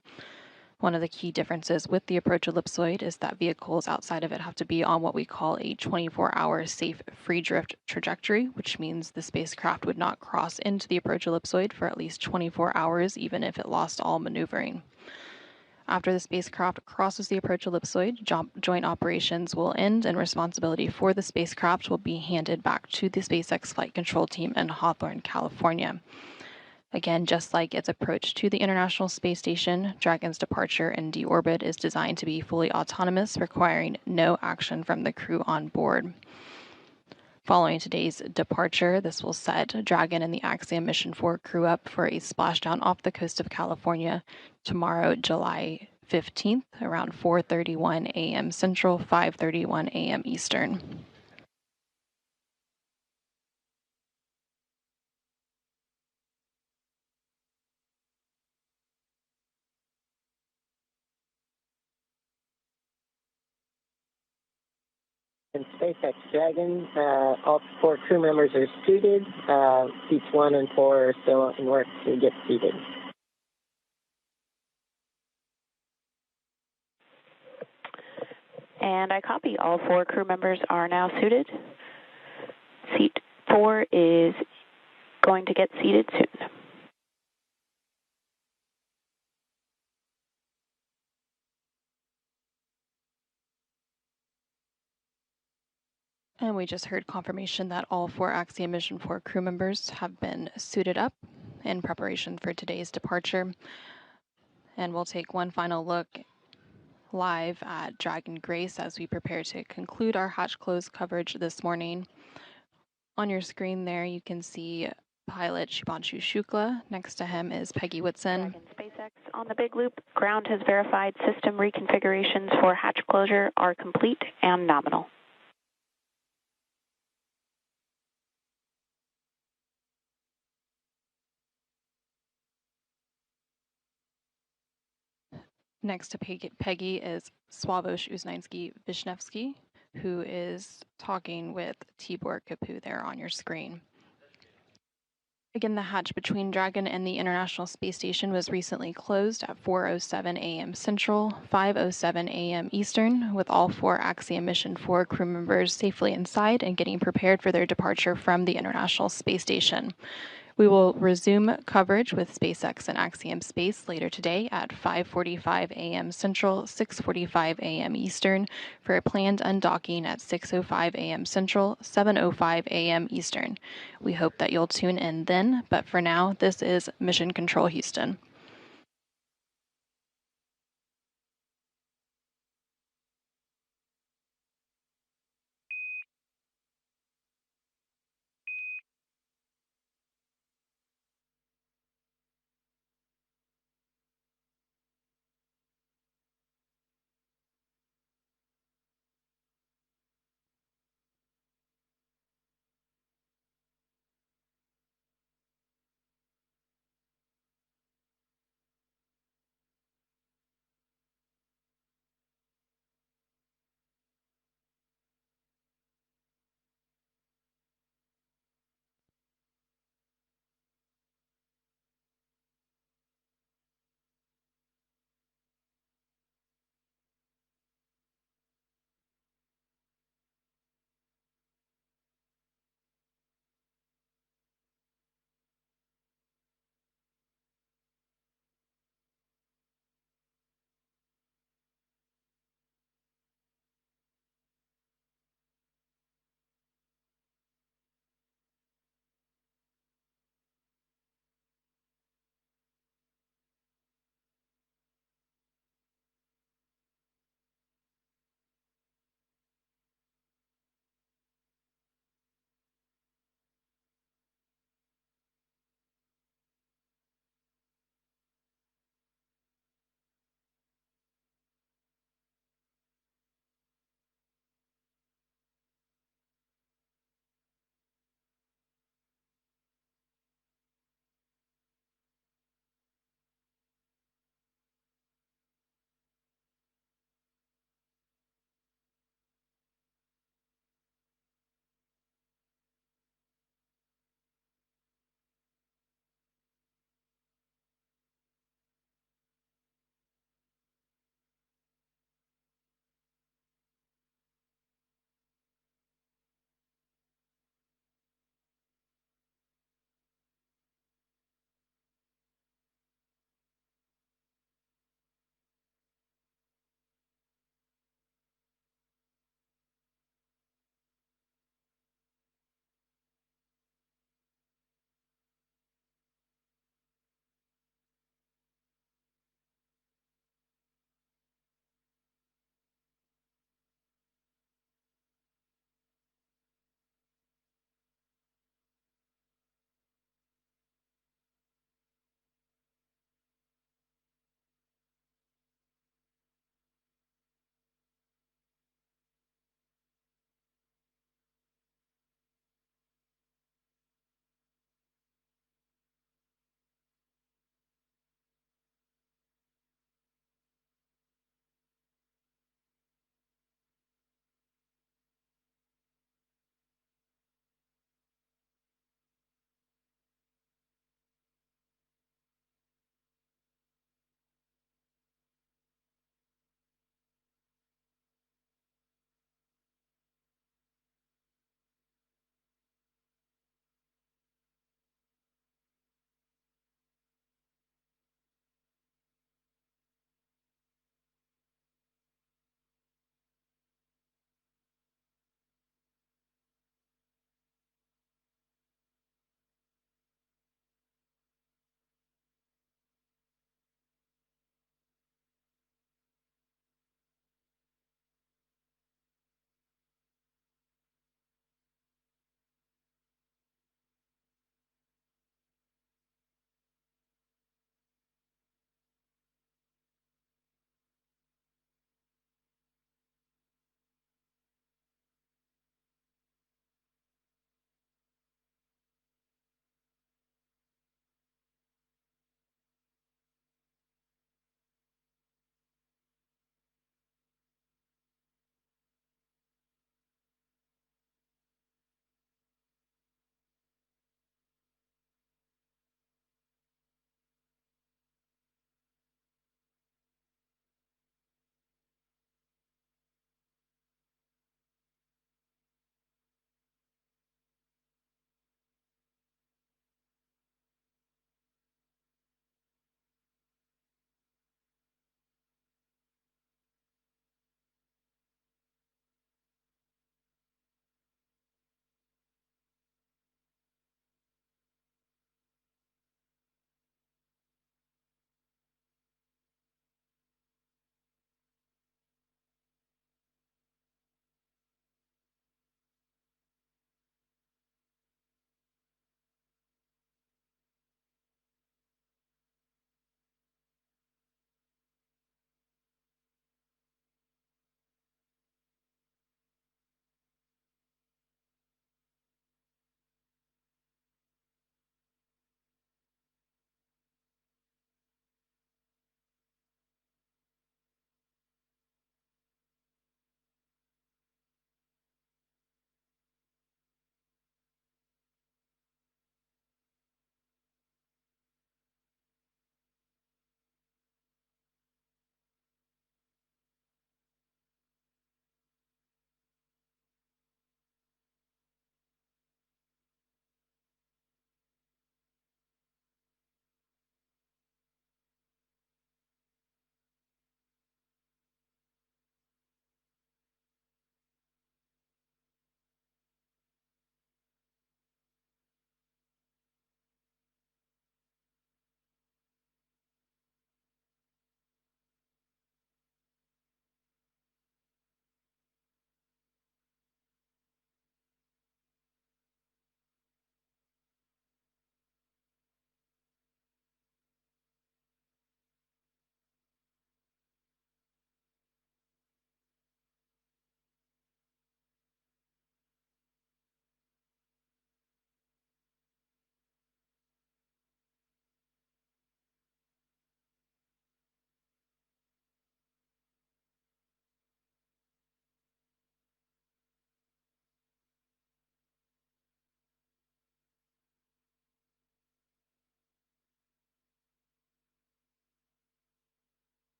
One of the key differences with the approach ellipsoid is that vehicles outside of it have to be on what we call a 24-hour safe free drift trajectory, which means the spacecraft would not cross into the approach ellipsoid for at least 24 hours, even if it lost all maneuvering. After the spacecraft crosses the approach ellipsoid, joint operations will end and responsibility for the spacecraft will be handed back to the SpaceX Flight Control Team in Hawthorne, California. Again, just like its approach to the International Space Station, Dragon's departure in deorbit is designed to be fully autonomous, requiring no action from the crew on board. Following today's departure, this will set Dragon and the Axiom Mission 4 crew up for a splashdown off the coast of California tomorrow, July 15th, around 4:31 a.m. Central, 5:31 a.m. Eastern. And SpaceX Dragon, all 4 crew members are seated. Seats 1 and 4 are still in work to get seated. And I copy. All 4 crew members are now suited. Seat 4 is going to get seated soon. And we just heard confirmation that all 4 Axiom Mission 4 crew members have been suited up in preparation for today's departure. And we'll take one final look live at Dragon Grace as we prepare to conclude our hatch close coverage this morning. On your screen there, you can see pilot Shubhanshu Shukla. Next to him is Peggy Whitson. Dragon SpaceX on the big loop. Ground has verified system reconfigurations for hatch closure are complete and nominal. Next to Peggy is Sławosz Uznański-Wiśniewski, who is talking with Tibor Kapu there on your screen. Again, the hatch between Dragon and the International Space Station was recently closed at 4:07 a.m. Central, 5:07 a.m. Eastern, with all 4 Axiom Mission 4 crew members safely inside and getting prepared for their departure from the International Space Station. We will resume coverage with SpaceX and Axiom Space later today at 5:45 a.m. Central, 6:45 a.m. Eastern, for a planned undocking at 6:05 a.m. Central, 7:05 a.m. Eastern. We hope that you'll tune in then, but for now, this is Mission Control Houston.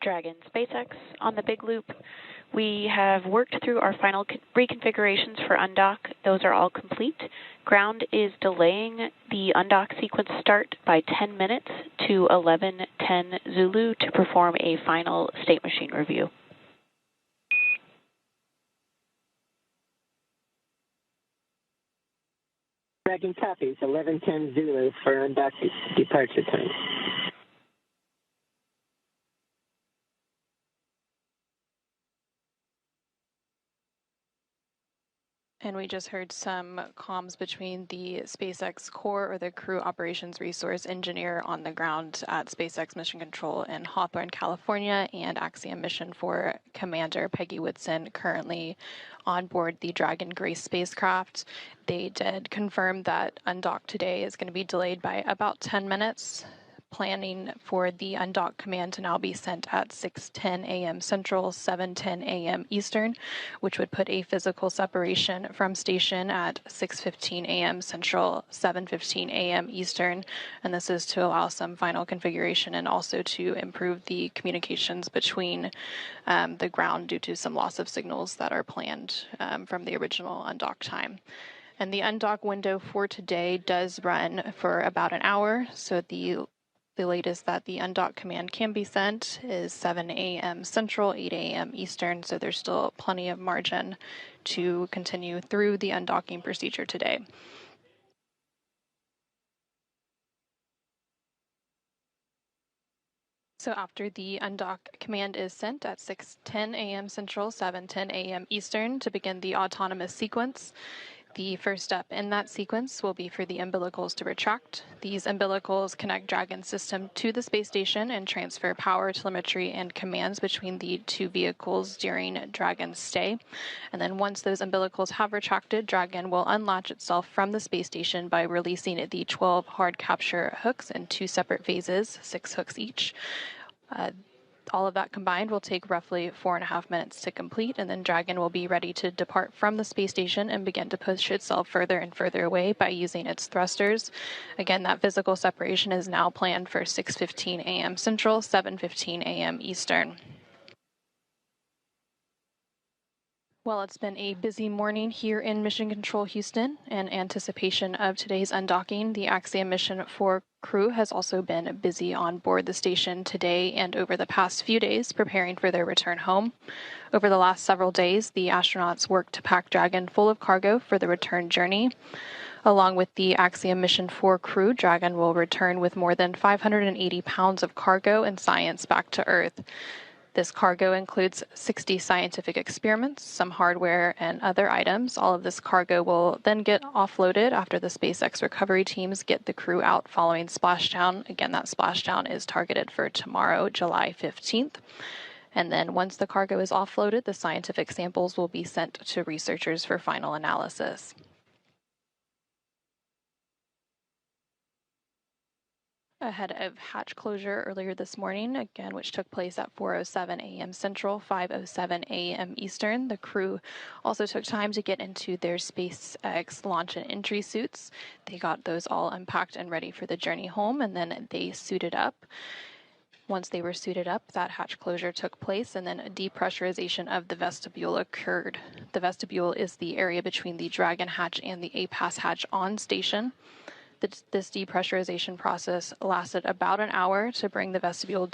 Dragon SpaceX on the big loop. We have worked through our final reconfigurations for undock. Those are all complete. Ground is delaying the undock sequence start by 10 minutes to 11:10 Zulu to perform a final state machine review. Dragon copies, 11:10 Zulu for undock departure time. And we just heard some comms between the SpaceX core, or the crew operations resource engineer on the ground at SpaceX Mission Control in Hawthorne, California, and Axiom Mission 4 Commander Peggy Woodson, currently on board the Dragon Grace spacecraft. They did confirm that undock today is going to be delayed by about 10 minutes. Planning for the undock command to now be sent at 6:10 a.m. Central, 7:10 a.m. Eastern, which would put a physical separation from station at 6:15 a.m. Central, 7:15 a.m. Eastern, and this is to allow some final configuration and also to improve the communications between the ground due to some loss of signals that are planned from the original undock time. And the undock window for today does run for about an hour, so the latest that the undock command can be sent is 7 a.m. Central, 8 a.m. Eastern, so there's still plenty of margin to continue through the undocking procedure today. So after the undock command is sent at 6:10 a.m. Central, 7:10 a.m. Eastern to begin the autonomous sequence, the first step in that sequence will be for the umbilicals to retract. These umbilicals connect Dragon's system to the space station and transfer power, telemetry, and commands between the two vehicles during Dragon's stay. And then once those umbilicals have retracted, Dragon will unlatch itself from the space station by releasing the 12 hard capture hooks in 2 separate phases, 6 hooks each. All of that combined will take roughly 4.5 minutes to complete, and then Dragon will be ready to depart from the space station and begin to push itself further and further away by using its thrusters. Again, that physical separation is now planned for 6:15 a.m. Central, 7:15 a.m. Eastern. Well, it's been a busy morning here in Mission Control Houston. In anticipation of today's undocking, the Axiom Mission 4 crew has also been busy on board the station today and over the past few days preparing for their return home. Over the last several days, the astronauts worked to pack Dragon full of cargo for the return journey. Along with the Axiom Mission 4 crew, Dragon will return with more than 580 pounds of cargo and science back to Earth. This cargo includes 60 scientific experiments, some hardware, and other items. All of this cargo will then get offloaded after the SpaceX recovery teams get the crew out following splashdown. Again, that splashdown is targeted for tomorrow, July 15th. And then once the cargo is offloaded, the scientific samples will be sent to researchers for final analysis. Ahead of hatch closure earlier this morning, again, which took place at 4:07 a.m. Central, 5:07 a.m. Eastern. The crew also took time to get into their SpaceX launch and entry suits. They got those all unpacked and ready for the journey home, and then they suited up. Once they were suited up, that hatch closure took place, and then a depressurization of the vestibule occurred. The vestibule is the area between the Dragon hatch and the APAS hatch on station. This depressurization process lasted about an hour to bring the vestibule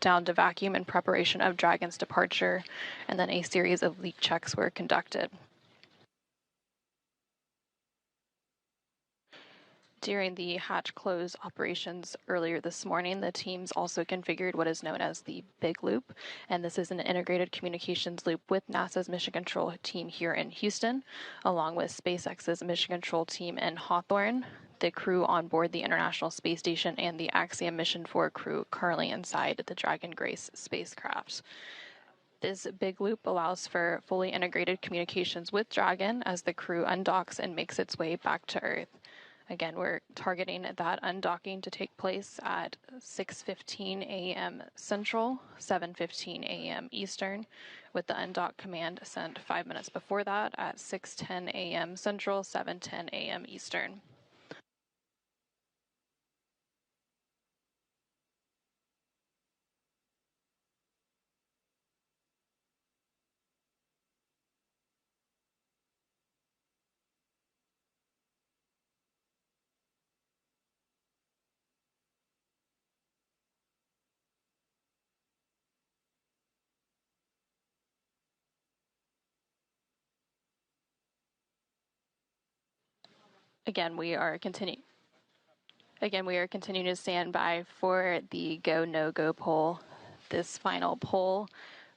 down to vacuum in preparation of Dragon's departure, and then a series of leak checks were conducted. During the hatch close operations earlier this morning, the teams also configured what is known as the Big Loop, and this is an integrated communications loop with NASA's Mission Control team here in Houston, along with SpaceX's Mission Control team in Hawthorne, the crew on board the International Space Station, and the Axiom Mission 4 crew currently inside the Dragon Grace spacecraft. This big loop allows for fully integrated communications with Dragon as the crew undocks and makes its way back to Earth. Again, we're targeting that undocking to take place at 6:15 a.m. Central, 7:15 a.m. Eastern, with the undock command sent 5 minutes before that at 6:10 a.m. Central, 7:10 a.m. Eastern. Again, we are continuing to stand by for the go, no-go poll. This final poll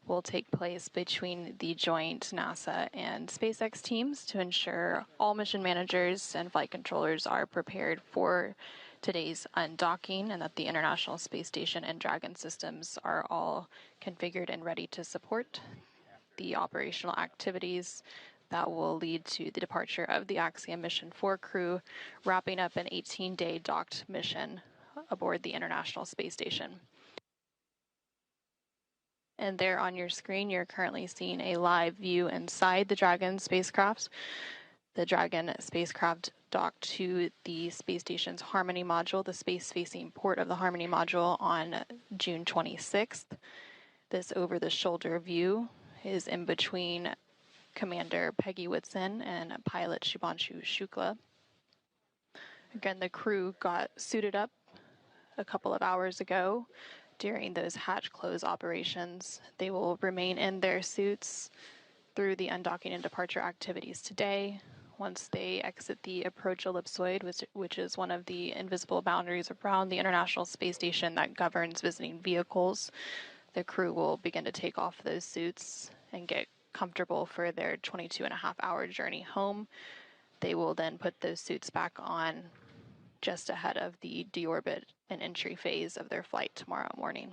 will take place between the joint NASA and SpaceX teams to ensure all mission managers and flight controllers are prepared for today's undocking and that the International Space Station and Dragon systems are all configured and ready to support the operational activities that will lead to the departure of the Axiom Mission 4 crew, wrapping up an 18-day docked mission aboard the International Space Station. And there on your screen, you're currently seeing a live view inside the Dragon spacecraft. The Dragon spacecraft docked to the space station's Harmony module, the space-facing port of the Harmony module, on June 26th. This over-the-shoulder view is in between Commander Peggy Whitson and pilot Shubhanshu Shukla. Again, the crew got suited up a couple of hours ago during those hatch close operations. They will remain in their suits through the undocking and departure activities today. Once they exit the approach ellipsoid, which is one of the invisible boundaries around the International Space Station that governs visiting vehicles, the crew will begin to take off those suits and get comfortable for their 22.5-hour journey home. They will then put those suits back on just ahead of the deorbit and entry phase of their flight tomorrow morning.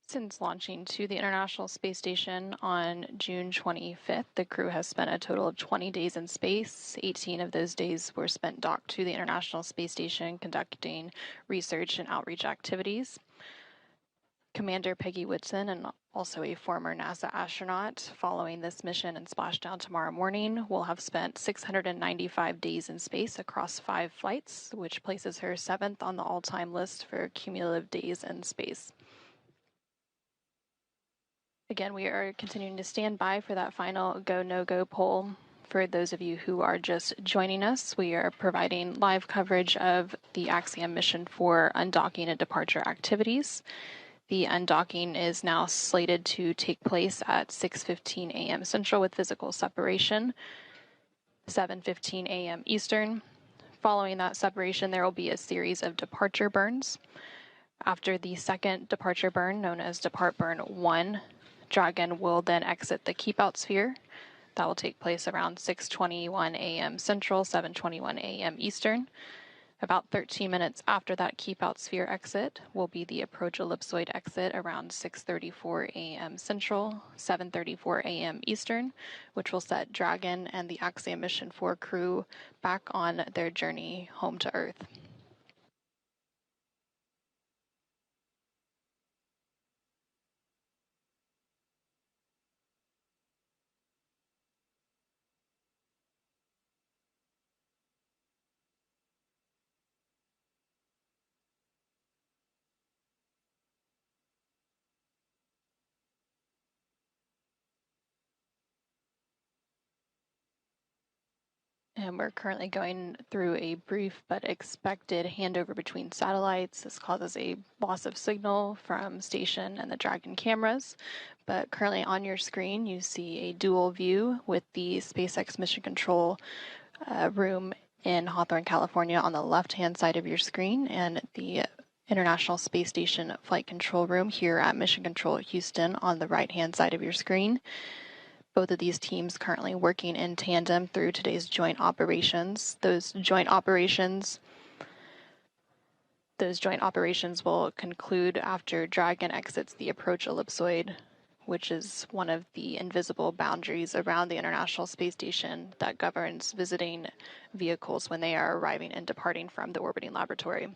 Since launching to the International Space Station on June 25th, the crew has spent a total of 20 days in space. 18 of those days were spent docked to the International Space Station conducting research and outreach activities. Commander Peggy Whitson, and also a former NASA astronaut, following this mission and splashdown tomorrow morning, will have spent 695 days in space across 5 flights, which places her 7th on the all-time list for cumulative days in space. Again, we are continuing to stand by for that final go, no-go poll. For those of you who are just joining us, we are providing live coverage of the Axiom mission for undocking and departure activities. The undocking is now slated to take place at 6:15 a.m. Central with physical separation, 7:15 a.m. Eastern. Following that separation, there will be a series of departure burns. After the second departure burn, known as Depart Burn 1, Dragon will then exit the keep-out sphere. That will take place around 6:21 a.m. Central, 7:21 a.m. Eastern. About 13 minutes after that keep-out sphere exit will be the approach ellipsoid exit around 6:34 a.m. Central, 7:34 a.m. Eastern, which will set Dragon and the Axiom Mission 4 crew back on their journey home to Earth. And we're currently going through a brief but expected handover between satellites. This causes a loss of signal from station and the Dragon cameras. But currently on your screen, you see a dual view with the SpaceX Mission Control room in Hawthorne, California on the left-hand side of your screen, and the International Space Station Flight Control Room here at Mission Control Houston on the right-hand side of your screen. Both of these teams currently working in tandem through today's joint operations. Those joint operations Those joint operations will conclude after Dragon exits the approach ellipsoid, which is one of the invisible boundaries around the International Space Station that governs visiting vehicles when they are arriving and departing from the orbiting laboratory.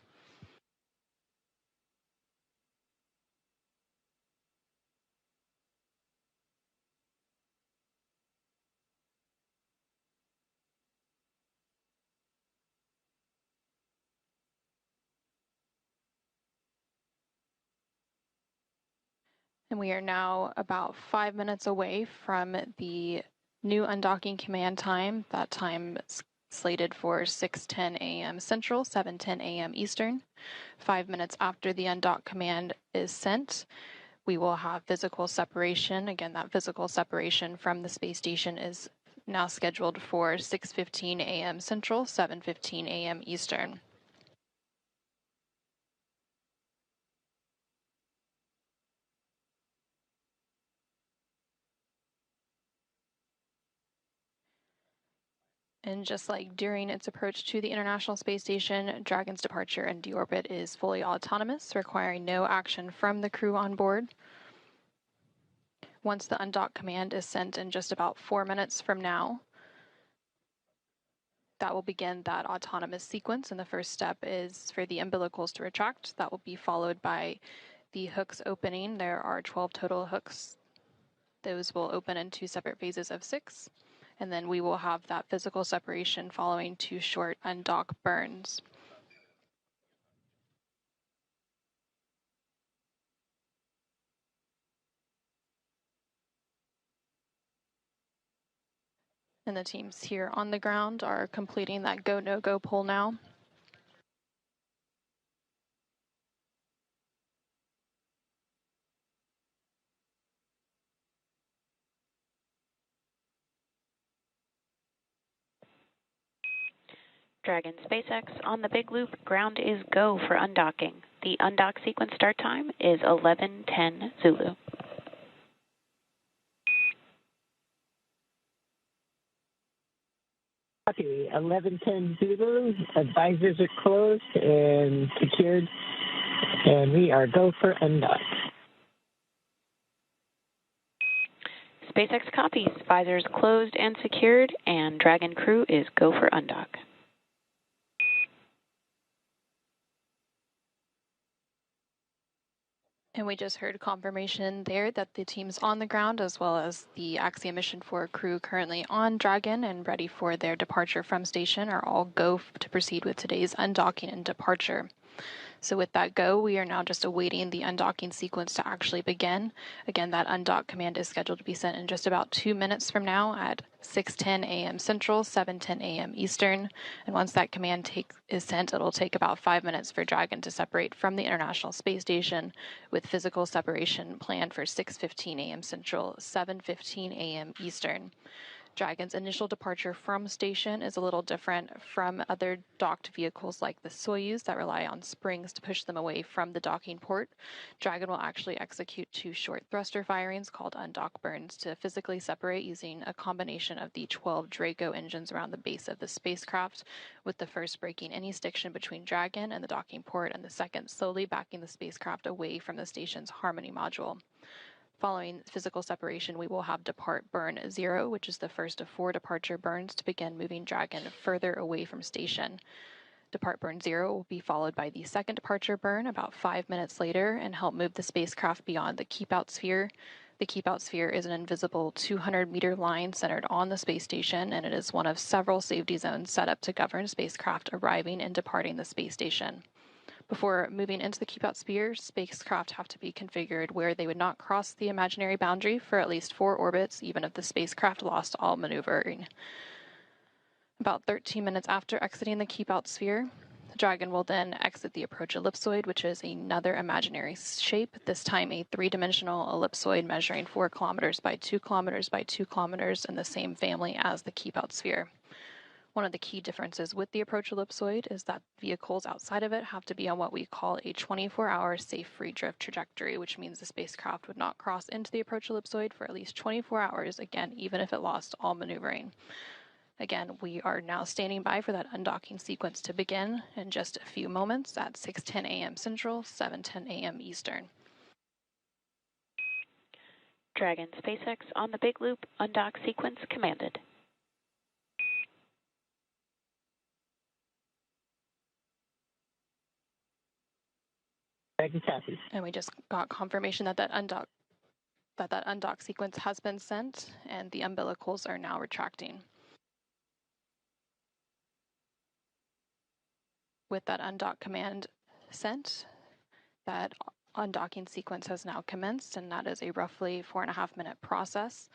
And we are now about 5 minutes away from the new undocking command time. That time is slated for 6:10 a.m. Central, 7:10 a.m. Eastern. 5 minutes after the undock command is sent, we will have physical separation. Again, that physical separation from the space station is now scheduled for 6:15 a.m. Central, 7:15 a.m. Eastern. And just like during its approach to the International Space Station, Dragon's departure and deorbit is fully autonomous, requiring no action from the crew on board. Once the undock command is sent in just about 4 minutes from now, that will begin that autonomous sequence, and the first step is for the umbilicals to retract. That will be followed by the hooks opening. There are 12 total hooks. Those will open in 2 separate phases of 6. And then we will have that physical separation following 2 short undock burns. And the teams here on the ground are completing that go, no-go poll now. Dragon SpaceX on the big loop, ground is go for undocking. The undock sequence start time is 11:10 Zulu. Copy, 11:10 Zulu. Advisors are closed and secured, and we are go for undock. SpaceX copies. Visors closed and secured, and Dragon crew is go for undock. And we just heard confirmation there that the teams on the ground, as well as the Axiom Mission 4 crew currently on Dragon and ready for their departure from station, are all go to proceed with today's undocking and departure. So with that go, we are now just awaiting the undocking sequence to actually begin. Again, that undock command is scheduled to be sent in just about 2 minutes from now at 6:10 a.m. Central, 7:10 a.m. Eastern. And once that command is sent, it'll take about 5 minutes for Dragon to separate from the International Space Station, with physical separation planned for 6:15 a.m. Central, 7:15 a.m. Eastern. Dragon's initial departure from station is a little different from other docked vehicles like the Soyuz that rely on springs to push them away from the docking port. Dragon will actually execute 2 short thruster firings called undock burns to physically separate using a combination of the 12 Draco engines around the base of the spacecraft, with the first breaking any stiction between Dragon and the docking port, and the second slowly backing the spacecraft away from the station's Harmony module. Following physical separation, we will have depart burn 0, which is the first of 4 departure burns to begin moving Dragon further away from station. Depart burn 0 will be followed by the second departure burn about 5 minutes later and help move the spacecraft beyond the keep-out sphere. The keep-out sphere is an invisible 200-meter line centered on the space station, and it is one of several safety zones set up to govern spacecraft arriving and departing the space station. Before moving into the keep-out sphere, spacecraft have to be configured where they would not cross the imaginary boundary for at least 4 orbits, even if the spacecraft lost all maneuvering. About 13 minutes after exiting the keep-out sphere, the Dragon will then exit the approach ellipsoid, which is another imaginary shape, this time a 3-dimensional ellipsoid measuring 4 kilometers by 2 kilometers by 2 kilometers in the same family as the keep-out sphere. One of the key differences with the approach ellipsoid is that vehicles outside of it have to be on what we call a 24-hour safe free drift trajectory, which means the spacecraft would not cross into the approach ellipsoid for at least 24 hours, again, even if it lost all maneuvering. Again, we are now standing by for that undocking sequence to begin in just a few moments at 6:10 a.m. Central, 7:10 a.m. Eastern. Dragon SpaceX on the Big Loop, undock sequence commanded. Thank you, Kathy. And we just got confirmation that that undock sequence has been sent, and the umbilicals are now retracting. With that undock command sent, that undocking sequence has now commenced, and that is a roughly 4.5-minute process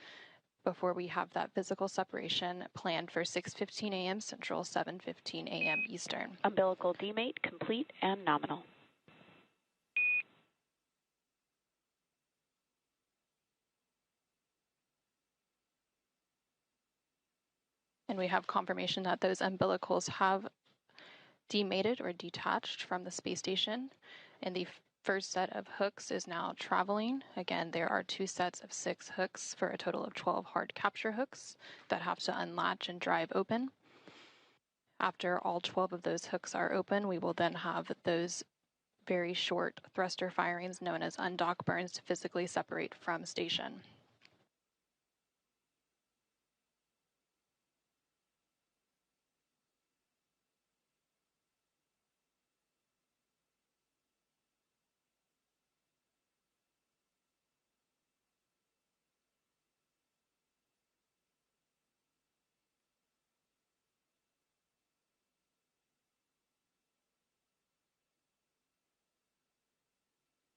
before we have that physical separation planned for 6:15 a.m. Central, 7:15 a.m. Eastern. Umbilical demate complete and nominal. And we have confirmation that those umbilicals have demated or detached from the space station, and the first set of hooks is now traveling. Again, there are 2 sets of 6 hooks for a total of 12 hard capture hooks that have to unlatch and drive open. After all 12 of those hooks are open, we will then have those very short thruster firings known as undock burns to physically separate from station.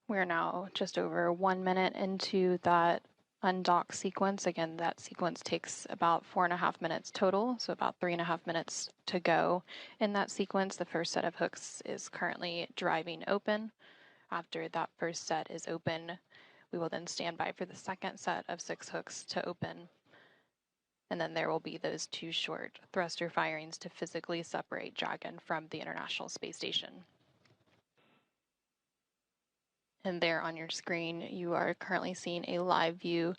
We're now just over 1 minute into that undock sequence. Again, that sequence takes about 4.5 minutes total, so about 3.5 minutes to go. In that sequence, the first set of hooks is currently driving open. After that first set is open, we will then stand by for the second set of 6 hooks to open. And then there will be those 2 short thruster firings to physically separate Dragon from the International Space Station. And there on your screen, you are currently seeing a live view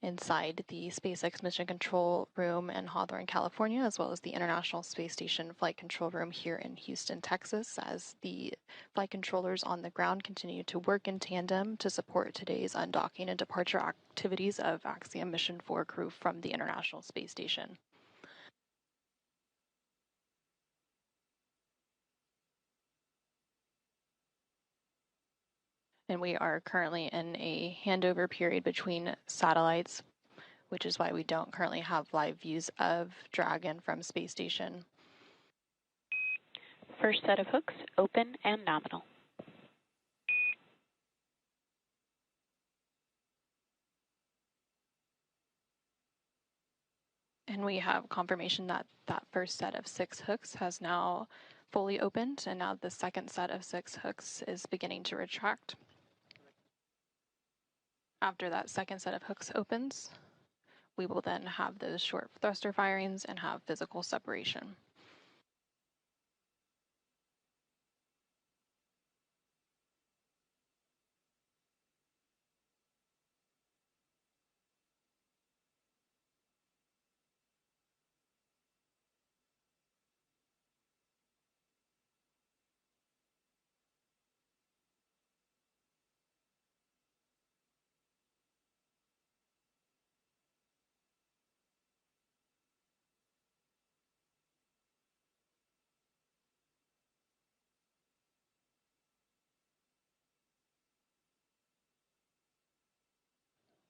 inside the SpaceX Mission Control Room in Hawthorne, California, as well as the International Space Station Flight Control Room here in Houston, Texas, as the flight controllers on the ground continue to work in tandem to support today's undocking and departure activities of Axiom Mission 4 crew from the International Space Station. And we are currently in a handover period between satellites, which is why we don't currently have live views of Dragon from space station. First set of hooks open and nominal. And we have confirmation that that first set of 6 hooks has now fully opened, and now the second set of 6 hooks is beginning to retract. After that second set of hooks opens, we will then have those short thruster firings and have physical separation.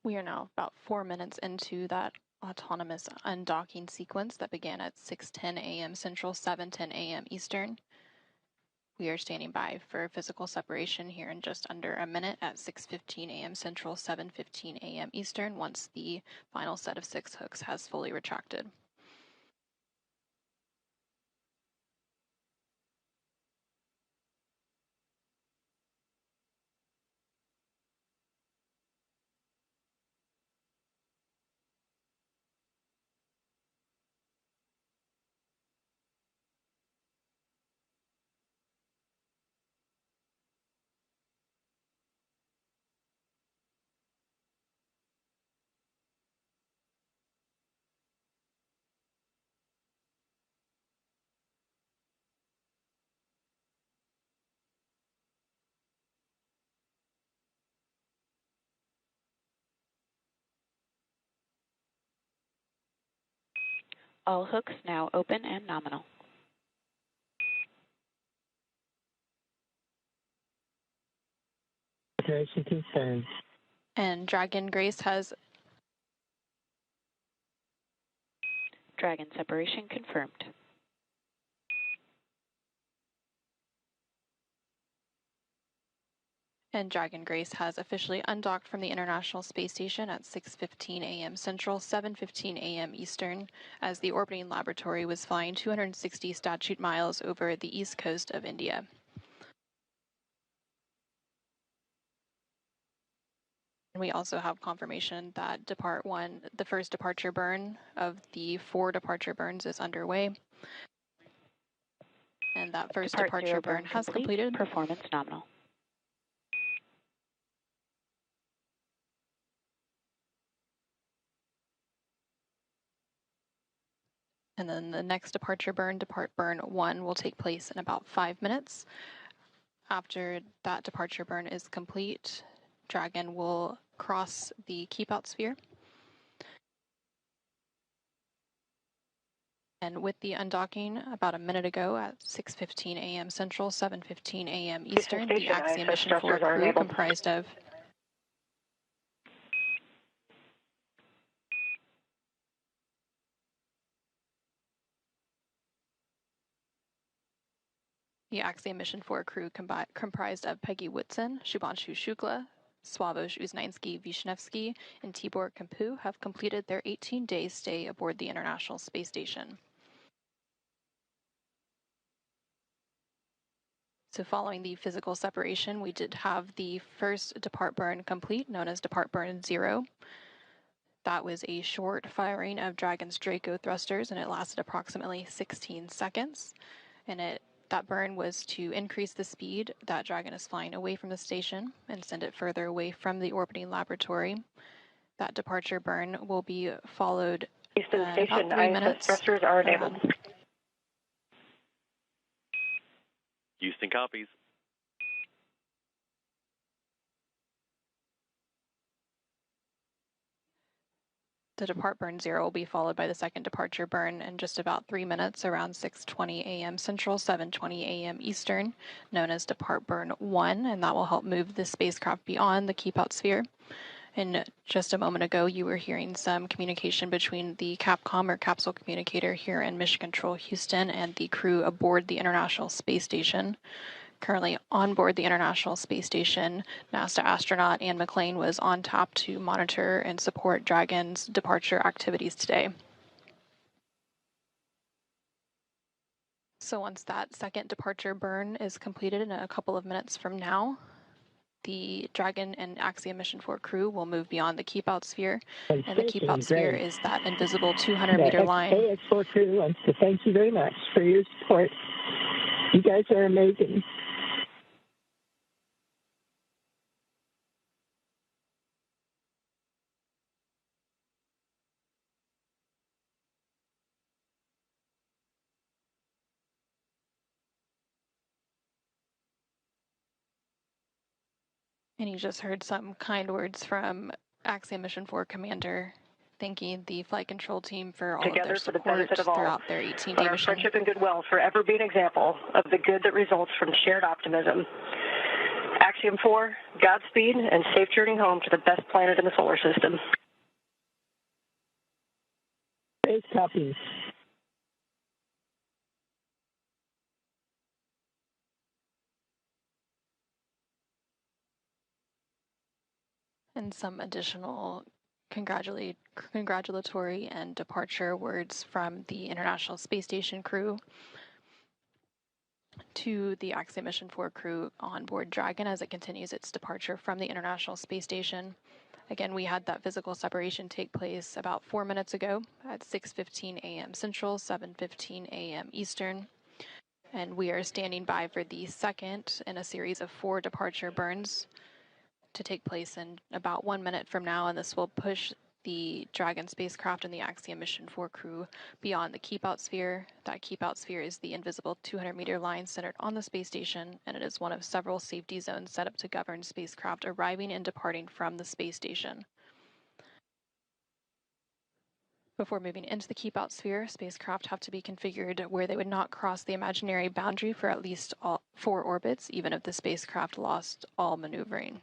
We are now about 4 minutes into that autonomous undocking sequence that began at 6:10 a.m. Central, 7:10 a.m. Eastern. We are standing by for physical separation here in just under a minute at 6:15 a.m. Central, 7:15 a.m. Eastern, once the final set of 6 hooks has fully retracted. All hooks now open and nominal. Operation confirmed. And Dragon Grace has Dragon separation confirmed. And Dragon Grace has officially undocked from the International Space Station at 6:15 a.m. Central, 7:15 a.m. Eastern, as the orbiting laboratory was flying 260 statute miles over the east coast of India. And we also have confirmation that Depart 1, the first departure burn of the 4 departure burns, is underway. And that first departure burn has completed. Performance nominal. And then the next departure burn, Depart Burn 1, will take place in about 5 minutes. After that departure burn is complete, Dragon will cross the keep out sphere. And with the undocking about a minute ago at 6:15 a.m. Central, 7:15 a.m. Eastern, the Axiom mission 4 crew comprised of the Axiom mission 4 crew comprised of Peggy Whitson, Shubhanshu Shukla, Sławosz Uznański-Wiśniewski, and Tibor Kampu have completed their 18-day stay aboard the International Space Station. So following the physical separation, we did have the first depart burn complete, known as Depart Burn 0. That was a short firing of Dragon's Draco thrusters, and it lasted approximately 16 seconds. And that burn was to increase the speed that Dragon is flying away from the station and send it further away from the orbiting laboratory. That departure burn will be followed Houston about Station, 3 ISS minutes. thrusters are enabled. Houston copies. The depart burn 0 will be followed by the second departure burn in just about 3 minutes, around 6:20 a.m. Central, 7:20 a.m. Eastern, known as Depart Burn 1, and that will help move the spacecraft beyond the keep out sphere. And just a moment ago, you were hearing some communication between the Capcom or capsule communicator here in Mission Control Houston and the crew aboard the International Space Station. Currently on board the International Space Station, NASA astronaut Anne McClain was on tap to monitor and support Dragon's departure activities today. So once that second departure burn is completed in a couple of minutes from now, the Dragon and Axiom Mission 4 crew will move beyond the keep out sphere, and the keep out sphere is that invisible 200-meter line. AX4 crew wants to thank you very much for your support. You guys are amazing. And you just heard some kind words from Axiom Mission 4 Commander, thanking the flight control team for all of their support throughout their 18-day mission. Friendship and goodwill forever be an example of the good that results from shared optimism. Axiom 4, Godspeed, and safe journey home to the best planet in the solar system. Space copies. And some additional congratulatory and departure words from the International Space Station crew to the Axiom Mission 4 crew on board Dragon as it continues its departure from the International Space Station. Again, we had that physical separation take place about 4 minutes ago at 6:15 a.m. Central, 7:15 a.m. Eastern. And we are standing by for the second in a series of 4 departure burns to take place in about 1 minute from now, and this will push the Dragon spacecraft and the Axiom Mission 4 crew beyond the keep out sphere. That keep out sphere is the invisible 200-meter line centered on the space station, and it is one of several safety zones set up to govern spacecraft arriving and departing from the space station. Before moving into the keep-out sphere, spacecraft have to be configured where they would not cross the imaginary boundary for at least 4 orbits, even if the spacecraft lost all maneuvering.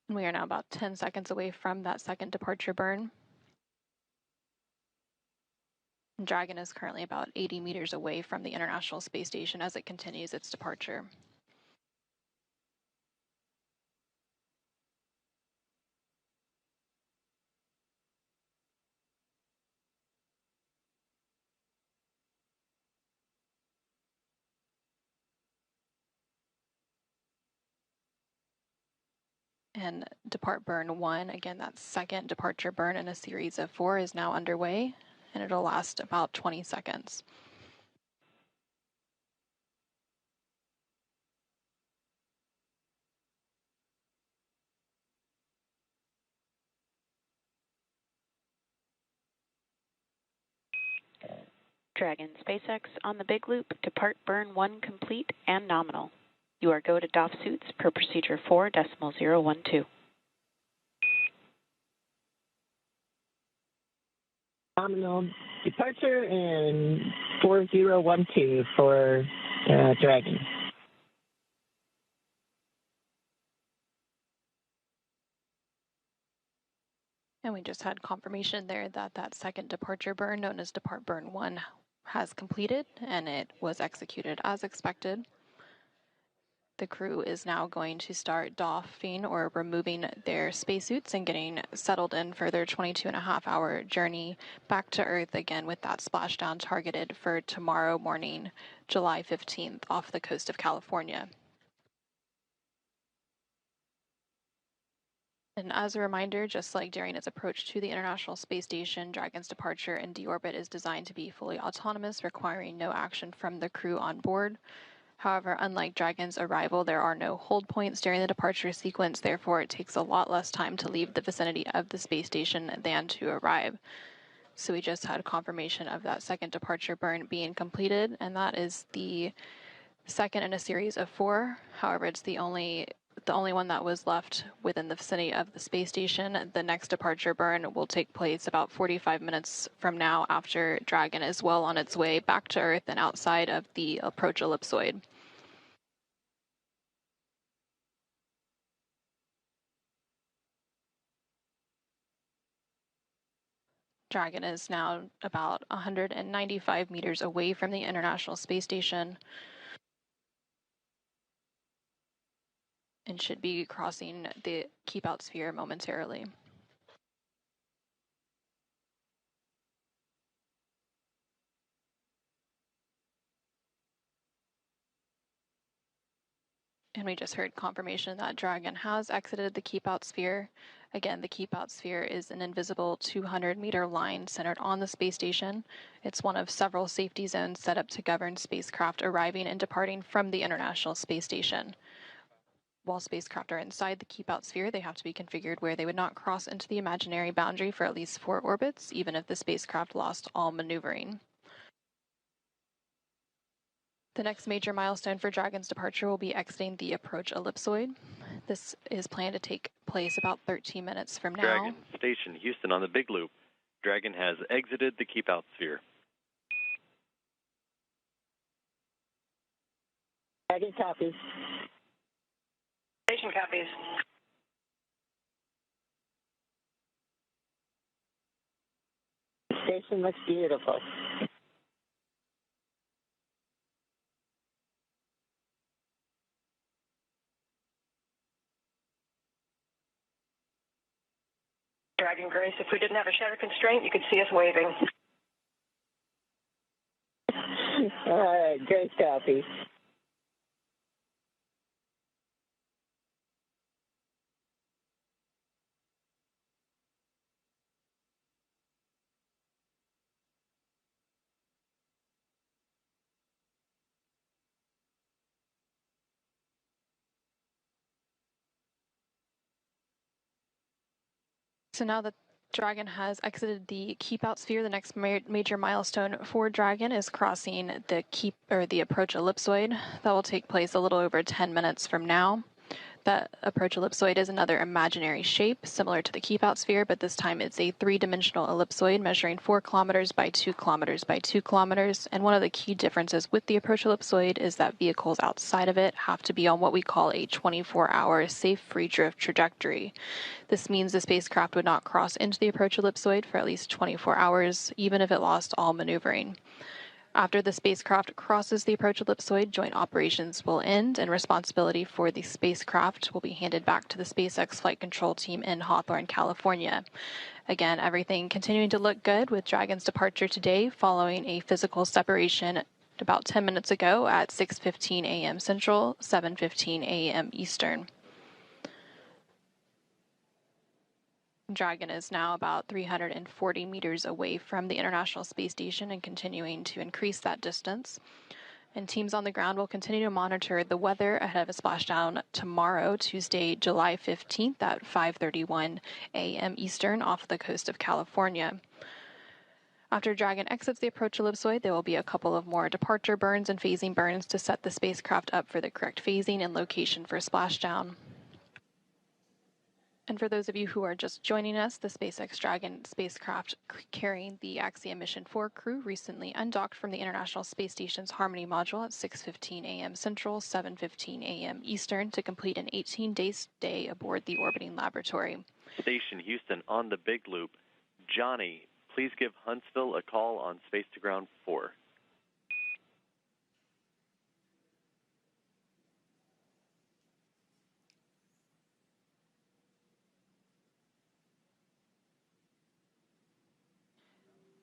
We are now about 10 seconds away from that second departure burn. Dragon is currently about 80 meters away from the International Space Station as it continues its departure. And depart burn 1, again, that second departure burn in a series of 4 is now underway, and it'll last about 20 seconds. Dragon SpaceX on the big loop, depart burn 1 complete and nominal. You are go to DOF suits per procedure 4.012. Nominal departure and 4012 for Dragon. And we just had confirmation there that that second departure burn, known as depart burn 1, has completed, and it was executed as expected. The crew is now going to start doffing or removing their spacesuits and getting settled in for their 22.5-hour journey back to Earth, again with that splashdown targeted for tomorrow morning, July 15th, off the coast of California. And as a reminder, just like during its approach to the International Space Station, Dragon's departure and deorbit is designed to be fully autonomous, requiring no action from the crew on board. However, unlike Dragon's arrival, there are no hold points during the departure sequence, therefore it takes a lot less time to leave the vicinity of the space station than to arrive. So we just had confirmation of that second departure burn being completed, and that is the second in a series of 4. However, it's the only one that was left within the vicinity of the space station. The next departure burn will take place about 45 minutes from now, after Dragon is well on its way back to Earth and outside of the approach ellipsoid. Dragon is now about 195 meters away from the International Space Station and should be crossing the keep-out sphere momentarily. And we just heard confirmation that Dragon has exited the keep-out sphere. Again, the keep-out sphere is an invisible 200-meter line centered on the space station. It's one of several safety zones set up to govern spacecraft arriving and departing from the International Space Station. While spacecraft are inside the keep-out sphere, they have to be configured where they would not cross into the imaginary boundary for at least 4 orbits, even if the spacecraft lost all maneuvering. The next major milestone for Dragon's departure will be exiting the approach ellipsoid. This is planned to take place about 13 minutes from now. Dragon Station, Houston on the big loop. Dragon has exited the keep-out sphere. Dragon copies. Station copies. Station looks beautiful. Dragon Grace, if we didn't have a shutter constraint, you could see us waving. All right, great copy. So now that Dragon has exited the keep out sphere. The next major milestone for Dragon is crossing the approach ellipsoid. That will take place a little over 10 minutes from now. That approach ellipsoid is another imaginary shape similar to the keep out sphere, but this time it's a three-dimensional ellipsoid measuring 4 kilometers by 2 kilometers by 2 kilometers. And one of the key differences with the approach ellipsoid is that vehicles outside of it have to be on what we call a 24-hour safe free drift trajectory. This means the spacecraft would not cross into the approach ellipsoid for at least 24 hours, even if it lost all maneuvering. After the spacecraft crosses the approach ellipsoid, joint operations will end, and responsibility for the spacecraft will be handed back to the SpaceX Flight Control Team in Hawthorne, California. Again, everything continuing to look good with Dragon's departure today following a physical separation about 10 minutes ago at 6:15 a.m. Central, 7:15 a.m. Eastern. Dragon is now about 340 meters away from the International Space Station and continuing to increase that distance. And teams on the ground will continue to monitor the weather ahead of a splashdown tomorrow, Tuesday, July 15th at 5:31 a.m. Eastern off the coast of California. After Dragon exits the approach ellipsoid, there will be a couple of more departure burns and phasing burns to set the spacecraft up for the correct phasing and location for splashdown. And for those of you who are just joining us, the SpaceX Dragon spacecraft carrying the Axiom Mission 4 crew recently undocked from the International Space Station's Harmony module at 6:15 a.m. Central, 7:15 a.m. Eastern to complete an 18-day stay aboard the orbiting laboratory. Station Houston on the Big Loop. Johnny, please give Huntsville a call on Space to Ground 4.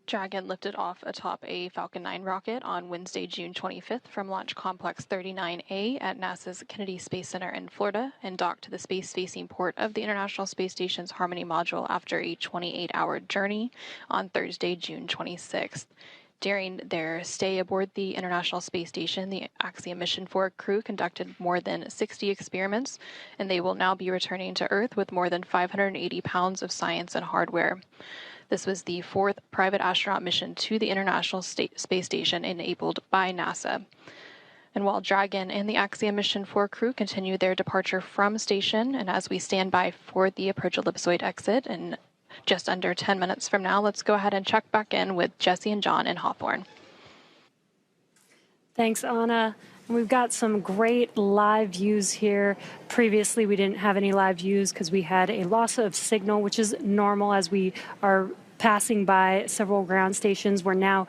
Dragon lifted off atop a Falcon 9 rocket on Wednesday, June 25th from Launch Complex 39A at NASA's Kennedy Space Center in Florida and docked to the space-facing port of the International Space Station's Harmony module after a 28-hour journey on Thursday, June 26th. During their stay aboard the International Space Station, the Axiom Mission 4 crew conducted more than 60 experiments, and they will now be returning to Earth with more than 580 pounds of science and hardware. This was the 4th private astronaut mission to the International Space Station enabled by NASA. And while Dragon and the Axiom Mission 4 crew continue their departure from station, and as we stand by for the approach ellipsoid exit in just under 10 minutes from now, let's go ahead and check back in with Jesse and John in Hawthorne. Thanks, Anna. And we've got some great live views here. Previously, we didn't have any live views because we had a loss of signal, which is normal as we are passing by several ground stations. We're now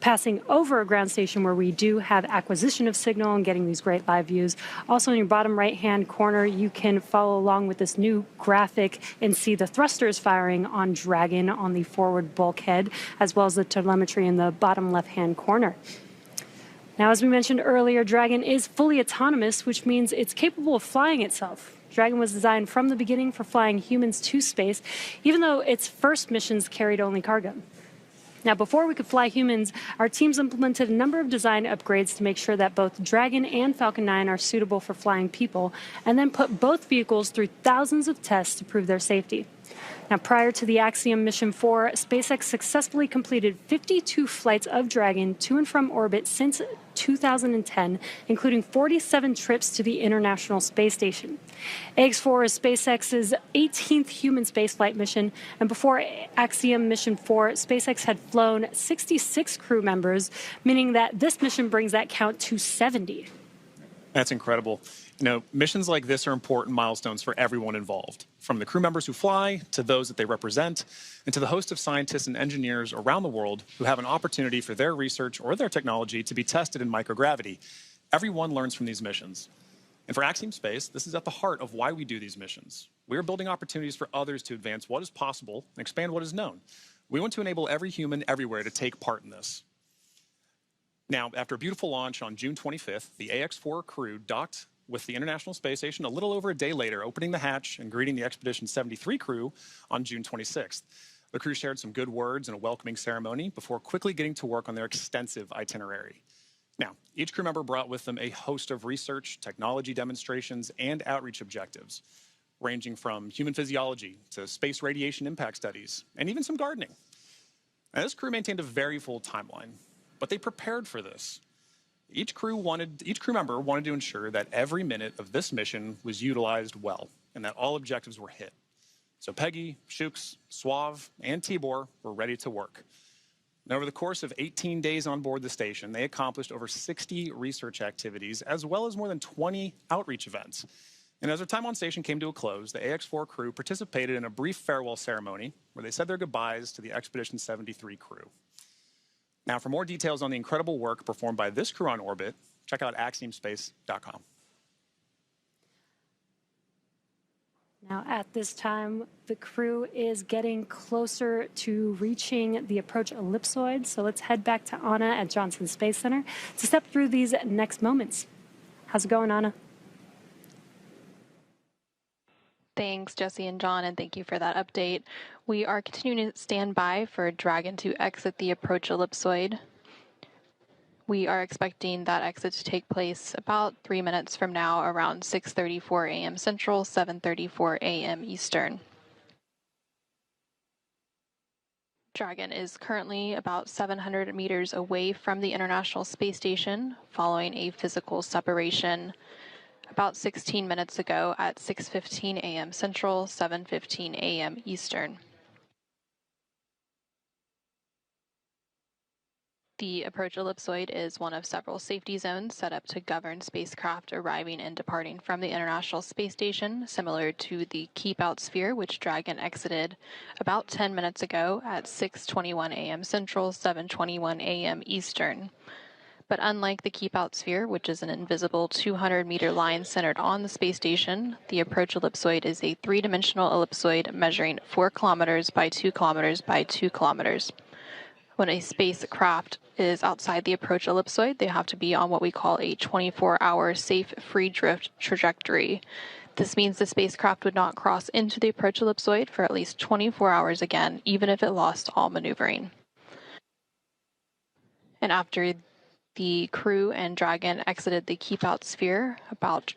passing over a ground station where we do have acquisition of signal and getting these great live views. Also, in your bottom right-hand corner, you can follow along with this new graphic and see the thrusters firing on Dragon on the forward bulkhead, as well as the telemetry in the bottom left-hand corner. Now, as we mentioned earlier, Dragon is fully autonomous, which means it's capable of flying itself. Dragon was designed from the beginning for flying humans to space, even though its first missions carried only cargo. Now, before we could fly humans, our teams implemented a number of design upgrades to make sure that both Dragon and Falcon 9 are suitable for flying people, and then put both vehicles through thousands of tests to prove their safety. Now, prior to the Axiom Mission 4, SpaceX successfully completed 52 flights of Dragon to and from orbit since 2010, including 47 trips to the International Space Station. AX-4 is SpaceX's 18th human spaceflight mission, and before Axiom Mission 4, SpaceX had flown 66 crew members, meaning that this mission brings that count to 70. That's incredible. You know, missions like this are important milestones for everyone involved, from the crew members who fly, to those that they represent, and to the host of scientists and engineers around the world who have an opportunity for their research or their technology to be tested in microgravity. Everyone learns from these missions. And for Axiom Space, this is at the heart of why we do these missions. We are building opportunities for others to advance what is possible and expand what is known. We want to enable every human everywhere to take part in this. Now, after a beautiful launch on June 25th, the AX-4 crew docked with the International Space Station a little over a day later, opening the hatch and greeting the Expedition 73 crew on June 26th. The crew shared some good words and a welcoming ceremony before quickly getting to work on their extensive itinerary. Now, each crew member brought with them a host of research, technology demonstrations, and outreach objectives. ranging from human physiology to space radiation impact studies, and even some gardening. Now, this crew maintained a very full timeline, but they prepared for this. Each crew member wanted to ensure that every minute of this mission was utilized well and that all objectives were hit. So Peggy, Shooks, Swav, and Tibor were ready to work. And over the course of 18 days on board the station, they accomplished over 60 research activities, as well as more than 20 outreach events. And as their time on station came to a close, the AX-4 crew participated in a brief farewell ceremony where they said their goodbyes to the Expedition 73 crew. Now, for more details on the incredible work performed by this crew on orbit, check out axiomspace.com. Now, at this time, the crew is getting closer to reaching the approach ellipsoid. So let's head back to Anna at Johnson Space Center to step through these next moments. How's it going, Anna? Thanks, Jesse and John, and thank you for that update. We are continuing to stand by for Dragon to exit the approach ellipsoid. We are expecting that exit to take place about 3 minutes from now, around 6:34 a.m. Central, 7:34 a.m. Eastern. Dragon is currently about 700 meters away from the International Space Station, following a physical separation about 16 minutes ago at 6:15 a.m. Central, 7:15 a.m. Eastern. The approach ellipsoid is one of several safety zones set up to govern spacecraft arriving and departing from the International Space Station, similar to the keep-out sphere, which Dragon exited about 10 minutes ago at 6:21 a.m. Central, 7:21 a.m. Eastern. But unlike the keep-out sphere, which is an invisible 200-meter line centered on the space station, the approach ellipsoid is a three-dimensional ellipsoid measuring 4 kilometers by 2 kilometers by 2 kilometers. When a spacecraft is outside the approach ellipsoid, they have to be on what we call a 24-hour safe free drift trajectory. This means the spacecraft would not cross into the approach ellipsoid for at least 24 hours again, even if it lost all maneuvering. And after the crew and Dragon exited the keep-out sphere about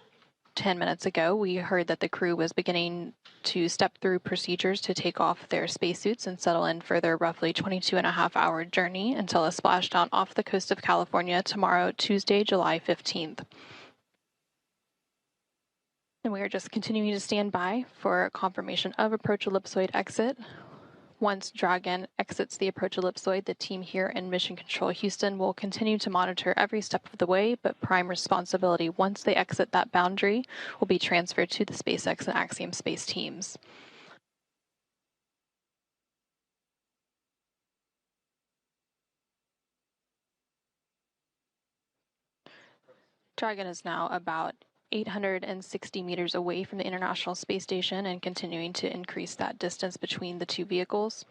10 minutes ago, we heard that the crew was beginning to step through procedures to take off their spacesuits and settle in for their roughly 22.5-hour journey until a splashdown off the coast of California tomorrow, Tuesday, July 15th. And we are just continuing to stand by for confirmation of approach ellipsoid exit. Once Dragon exits the approach ellipsoid, the team here in Mission Control Houston will continue to monitor every step of the way, but prime responsibility once they exit that boundary will be transferred to the SpaceX and Axiom space teams. Dragon is now about 860 meters away from the International Space Station and continuing to increase that distance between the two vehicles.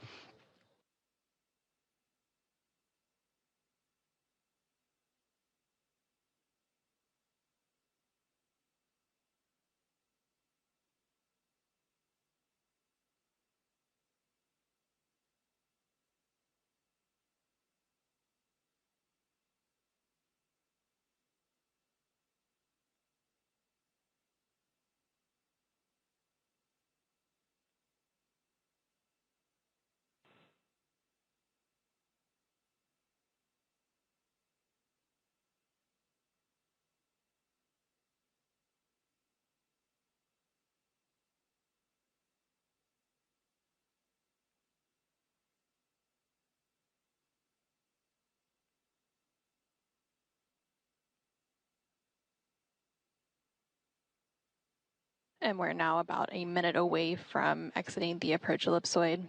And we're now about a minute away from exiting the approach ellipsoid.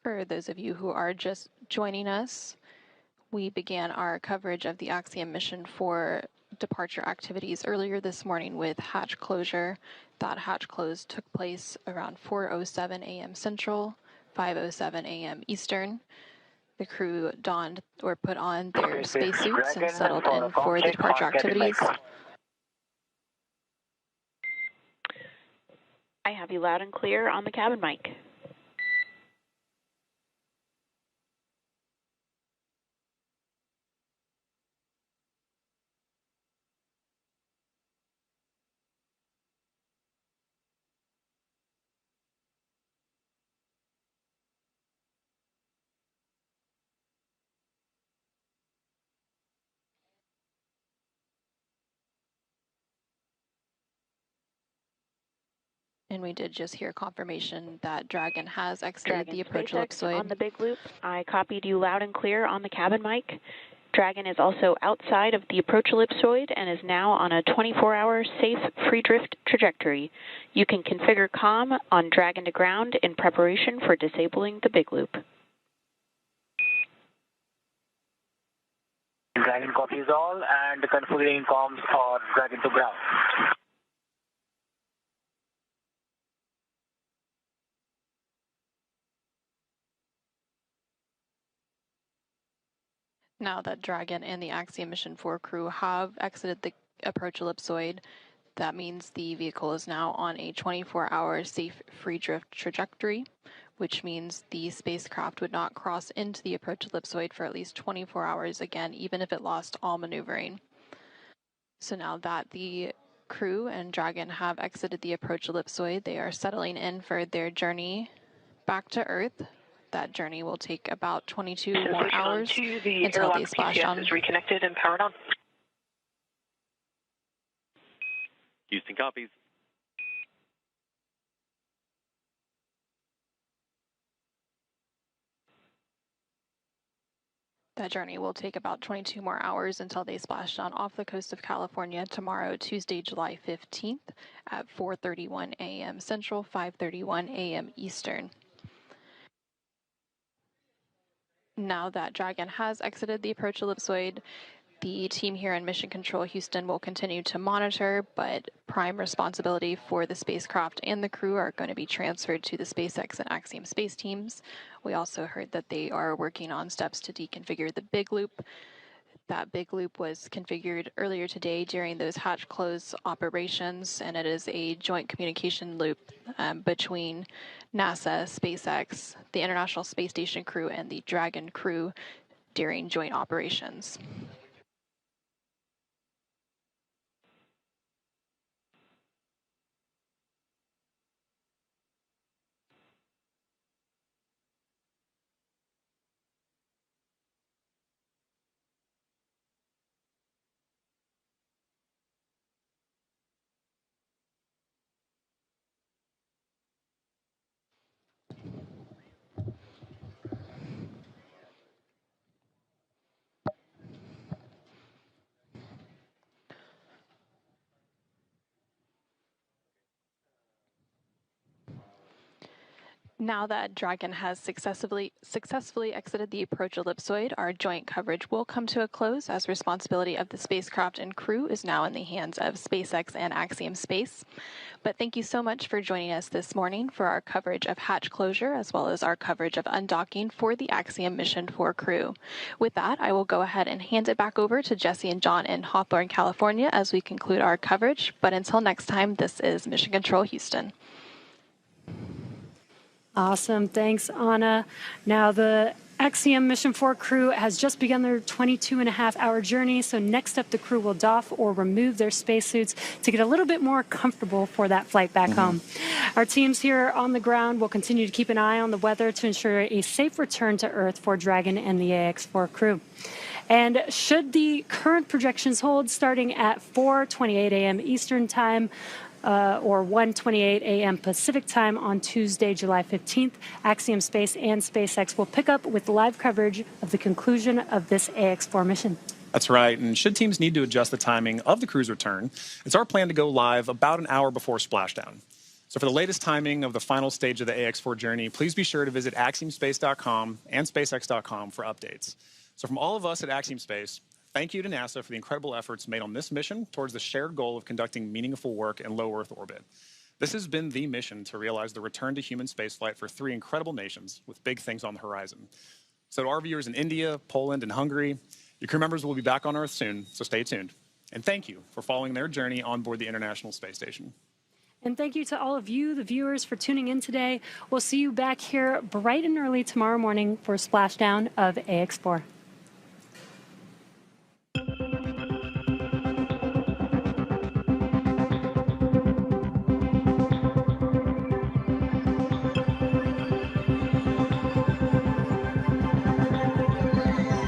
For those of you who are just joining us, we began our coverage of the Axiom mission for departure activities earlier this morning with hatch closure. That hatch close took place around 4:07 a.m. Central, 5:07 a.m. Eastern. The crew donned or put on their spacesuits and settled in for the departure activities. I have you loud and clear on the cabin mic. And we did just hear confirmation that Dragon has exited the approach SpaceX ellipsoid. on the big loop. I copied you loud and clear on the cabin mic. Dragon is also outside of the approach ellipsoid and is now on a 24-hour safe free drift trajectory. You can configure comm on Dragon to ground in preparation for disabling the big loop. Dragon copies all and configuring comms for Dragon to ground. Now that Dragon and the Axiom Mission 4 crew have exited the approach ellipsoid, that means the vehicle is now on a 24-hour safe free drift trajectory, which means the spacecraft would not cross into the approach ellipsoid for at least 24 hours again, even if it lost all maneuvering. So now that the crew and Dragon have exited the approach ellipsoid, they are settling in for their journey back to Earth. That journey will take about 22 more hours until they splash on. Is reconnected and powered on. Houston copies. That journey will take about 22 more hours until they splash down off the coast of California tomorrow, Tuesday, July 15th at 4:31 a.m. Central, 5:31 a.m. Eastern. Now that Dragon has exited the approach ellipsoid, the team here in Mission Control Houston will continue to monitor, but prime responsibility for the spacecraft and the crew are going to be transferred to the SpaceX and Axiom space teams. We also heard that they are working on steps to deconfigure the big loop. That big loop was configured earlier today during those hatch close operations, and it is a joint communication loop between NASA, SpaceX, the International Space Station crew, and the Dragon crew during joint operations. Now that Dragon has successfully exited the approach ellipsoid, our joint coverage will come to a close as responsibility of the spacecraft and crew is now in the hands of SpaceX and Axiom Space. But thank you so much for joining us this morning for our coverage of hatch closure as well as our coverage of undocking for the Axiom Mission 4 crew. With that, I will go ahead and hand it back over to Jesse and John in Hawthorne, California as we conclude our coverage. But until next time, this is Mission Control Houston. Awesome. Thanks, Anna. Now, the Axiom Mission 4 crew has just begun their 22-and-a-half-hour journey. So next up, the crew will doff or remove their spacesuits to get a little bit more comfortable for that flight back home. Our teams here on the ground will continue to keep an eye on the weather to ensure a safe return to Earth for Dragon and the AX4 crew. And should the current projections hold, starting at 4:28 a.m. Eastern Time, or 1:28 a.m. Pacific Time on Tuesday, July 15th, Axiom Space and SpaceX will pick up with live coverage of the conclusion of this AX4 mission. That's right, and should teams need to adjust the timing of the crew's return, it's our plan to go live about an hour before splashdown. So for the latest timing of the final stage of the AX4 journey, please be sure to visit axiomspace.com and spacex.com for updates. So from all of us at Axiom Space, thank you to NASA for the incredible efforts made on this mission towards the shared goal of conducting meaningful work in low Earth orbit. This has been the mission to realize the return to human spaceflight for 3 incredible nations with big things on the horizon. So to our viewers in India, Poland, and Hungary, your crew members will be back on Earth soon, so stay tuned. And thank you for following their journey on board the International Space Station. And thank you to all of you, the viewers, for tuning in today. We'll see you back here bright and early tomorrow morning for a splashdown of AX4.